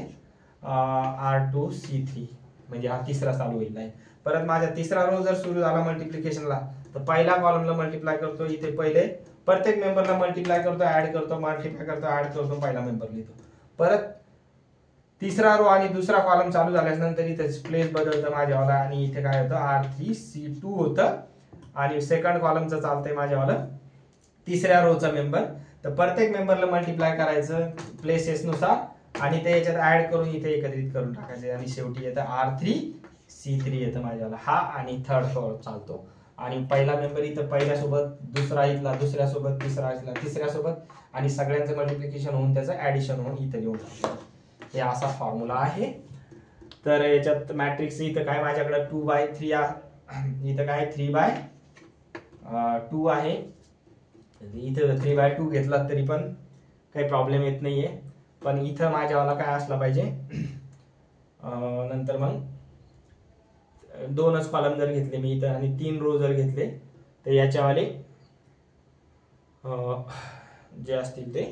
R2 C3, म्हणजे हा तिसरा चालू होईल आहे. परत माझा तिसरा रो जर सुरू झाला मल्टिप्लिकेशनला, तर पहिल्या कॉलमला मल्टिप्लाय करतो, इथे पहिले प्रत्येक मेंबरला मल्टिप्लाय करतो, ऍड करतो, मल्टिप्लाय करतो, ऍड करतो, पहिला मेंबर लिहितो. परत तिसरा रो आणि दुसरा कॉलम चालू झाल्यानंतर इथे प्लेस बदलतं माझ्यावाला आणि इथे काय होतं, R3 C2 होतं आणि सेकंड कॉलमचं चालतंय माझ्यावाला तिसऱ्या रोचा मेंबर. तर प्रत्येक मेंबरला मल्टिप्लाय करायचं प्लेसेस नुसार आणि ते याच्यात ऍड करून इथे एकत्रित करून टाकायचे आणि शेवटी येतं R3C3 येतं माझ्याला हा आणि थर्ड फ्लोअर चालतो. आणि पहिला मेंबर इथं पहिल्यासोबत, दुसरा इथला दुसऱ्यासोबत, तिसरा इथला तिसऱ्यासोबत आणि सगळ्यांचं मल्टिप्लिकेशन होऊन त्याचं ऍडिशन होऊन इथं येऊन टाकतो. हे असा फॉर्म्युला आहे. तर याच्यात मॅट्रिक्स इथं काय माझ्याकडे 2/3 इथं काय 3/2 आहे. इथं 3/2 घेतला तरी पण काही प्रॉब्लेम येत नाहीये. पण इथं माझ्यावाला काय असला पाहिजे नंतर मग 2च कॉलम जर घेतले मी इथं आणि 3 रो जर घेतले तर याच्यावाले जे असतील ते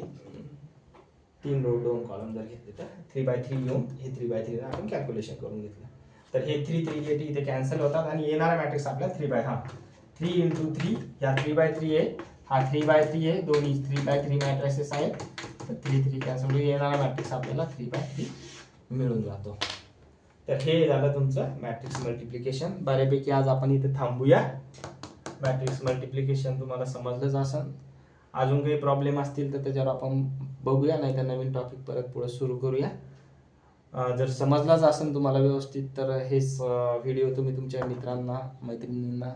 3 रो 2 कॉलम जर घेतले तर 3/3 येऊन हे 3/3 आपण कॅल्क्युलेशन करून घेतलं तर हे 3 इथे कॅन्सल होतात आणि येणारा मॅट्रिक्स आपला 3 × 3 या 3/3 आहे हा 3/3 आहे. दोन्ही 3/3 मॅट्रिसेस आहेत तर 3 कॅन्सल येणारा मॅट्रिक्स आपल्याला 3/3 मिळून जातो. तर हे झालं तुमचं मॅट्रिक्स मल्टिप्लिकेशन. बऱ्यापैकी आज आपण इथे थांबूया. मॅट्रिक्स मल्टिप्लिकेशन तुम्हाला समजलंच असेल. अजून काही प्रॉब्लेम असतील तर त्याच्यावर आपण बघूया, नाही तर नवीन टॉपिक परत पुढे सुरू करूया. जर समजलाच असेल तुम्हाला व्यवस्थित तर हेच व्हिडिओ तुम्ही तुमच्या मित्रांना मैत्रिणींना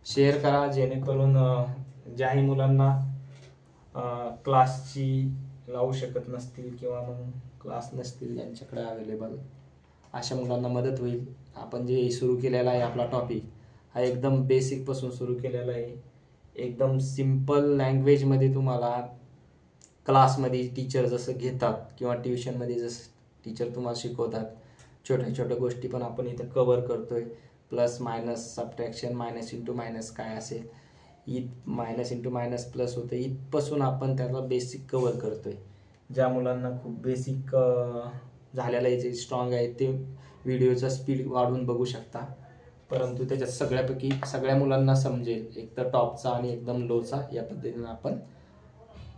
शेअर करा, जेणेकरून ज्याही मुलांना क्लासची लावू शकत नसतील किंवा मग क्लास नसतील ज्यांच्याकडे अवेलेबल अशा मुलांना मदत होईल. आपण जे सुरू केलेला आहे आपला टॉपिक हा एकदम बेसिक पासून सुरू केलेला आहे. एकदम सिंपल लँग्वेजमध्ये तुम्हाला क्लासमध्ये टीचर जसं घेतात किंवा ट्युशनमध्ये जसं टीचर तुम्हाला शिकवतात छोट्या छोट्या गोष्टी पण आपण इथं कव्हर करतोय. Plus minus, subtraction, minus into minus काय असेल, मायनस इंटू मायनस प्लस होतं, इथपासून आपण त्याला बेसिक कव्हर करतोय. ज्या मुलांना खूप बेसिक झालेलं आहे, जे स्ट्रॉंग आहे ते व्हिडिओचा स्पीड वाढवून बघू शकता. परंतु त्याच्यात सगळ्यापैकी सगळ्या मुलांना समजेल, एक तर टॉपचा आणि एकदम लोचा, या पद्धतीने आपण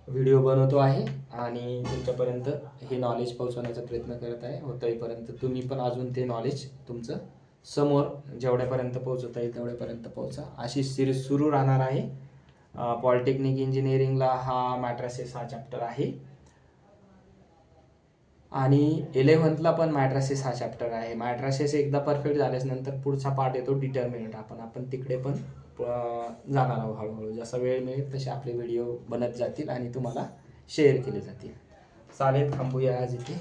व्हिडिओ बनवतो आहे आणि तुमच्यापर्यंत हे नॉलेज पोहोचवण्याचा प्रयत्न करत आहे. होतोपर्यंत तुम्ही पण अजून ते नॉलेज तुमचं समोर जेवढ्यापर्यंत पोहोचवता येईल तेवढ्यापर्यंत पोहोचा. अशी सिरीज सुरू राहणार आहे. पॉलिटेक्निक इंजिनिअरिंगला हा मॅट्रिसेस हा चॅप्टर आहे आणि 11thला पण मॅट्रिसेस हा चॅप्टर आहे. मॅट्रिसेस एकदा परफेक्ट झाल्यास नंतर पुढचा पार्ट येतो डिटर्मिनंट. आपण तिकडे पण जाणार आहोत हळूहळू. जसा वेळ मिळेल तसे आपले व्हिडिओ बनत जातील आणि तुम्हाला शेअर केले जातील. चालेल, थांबूया आज इथे.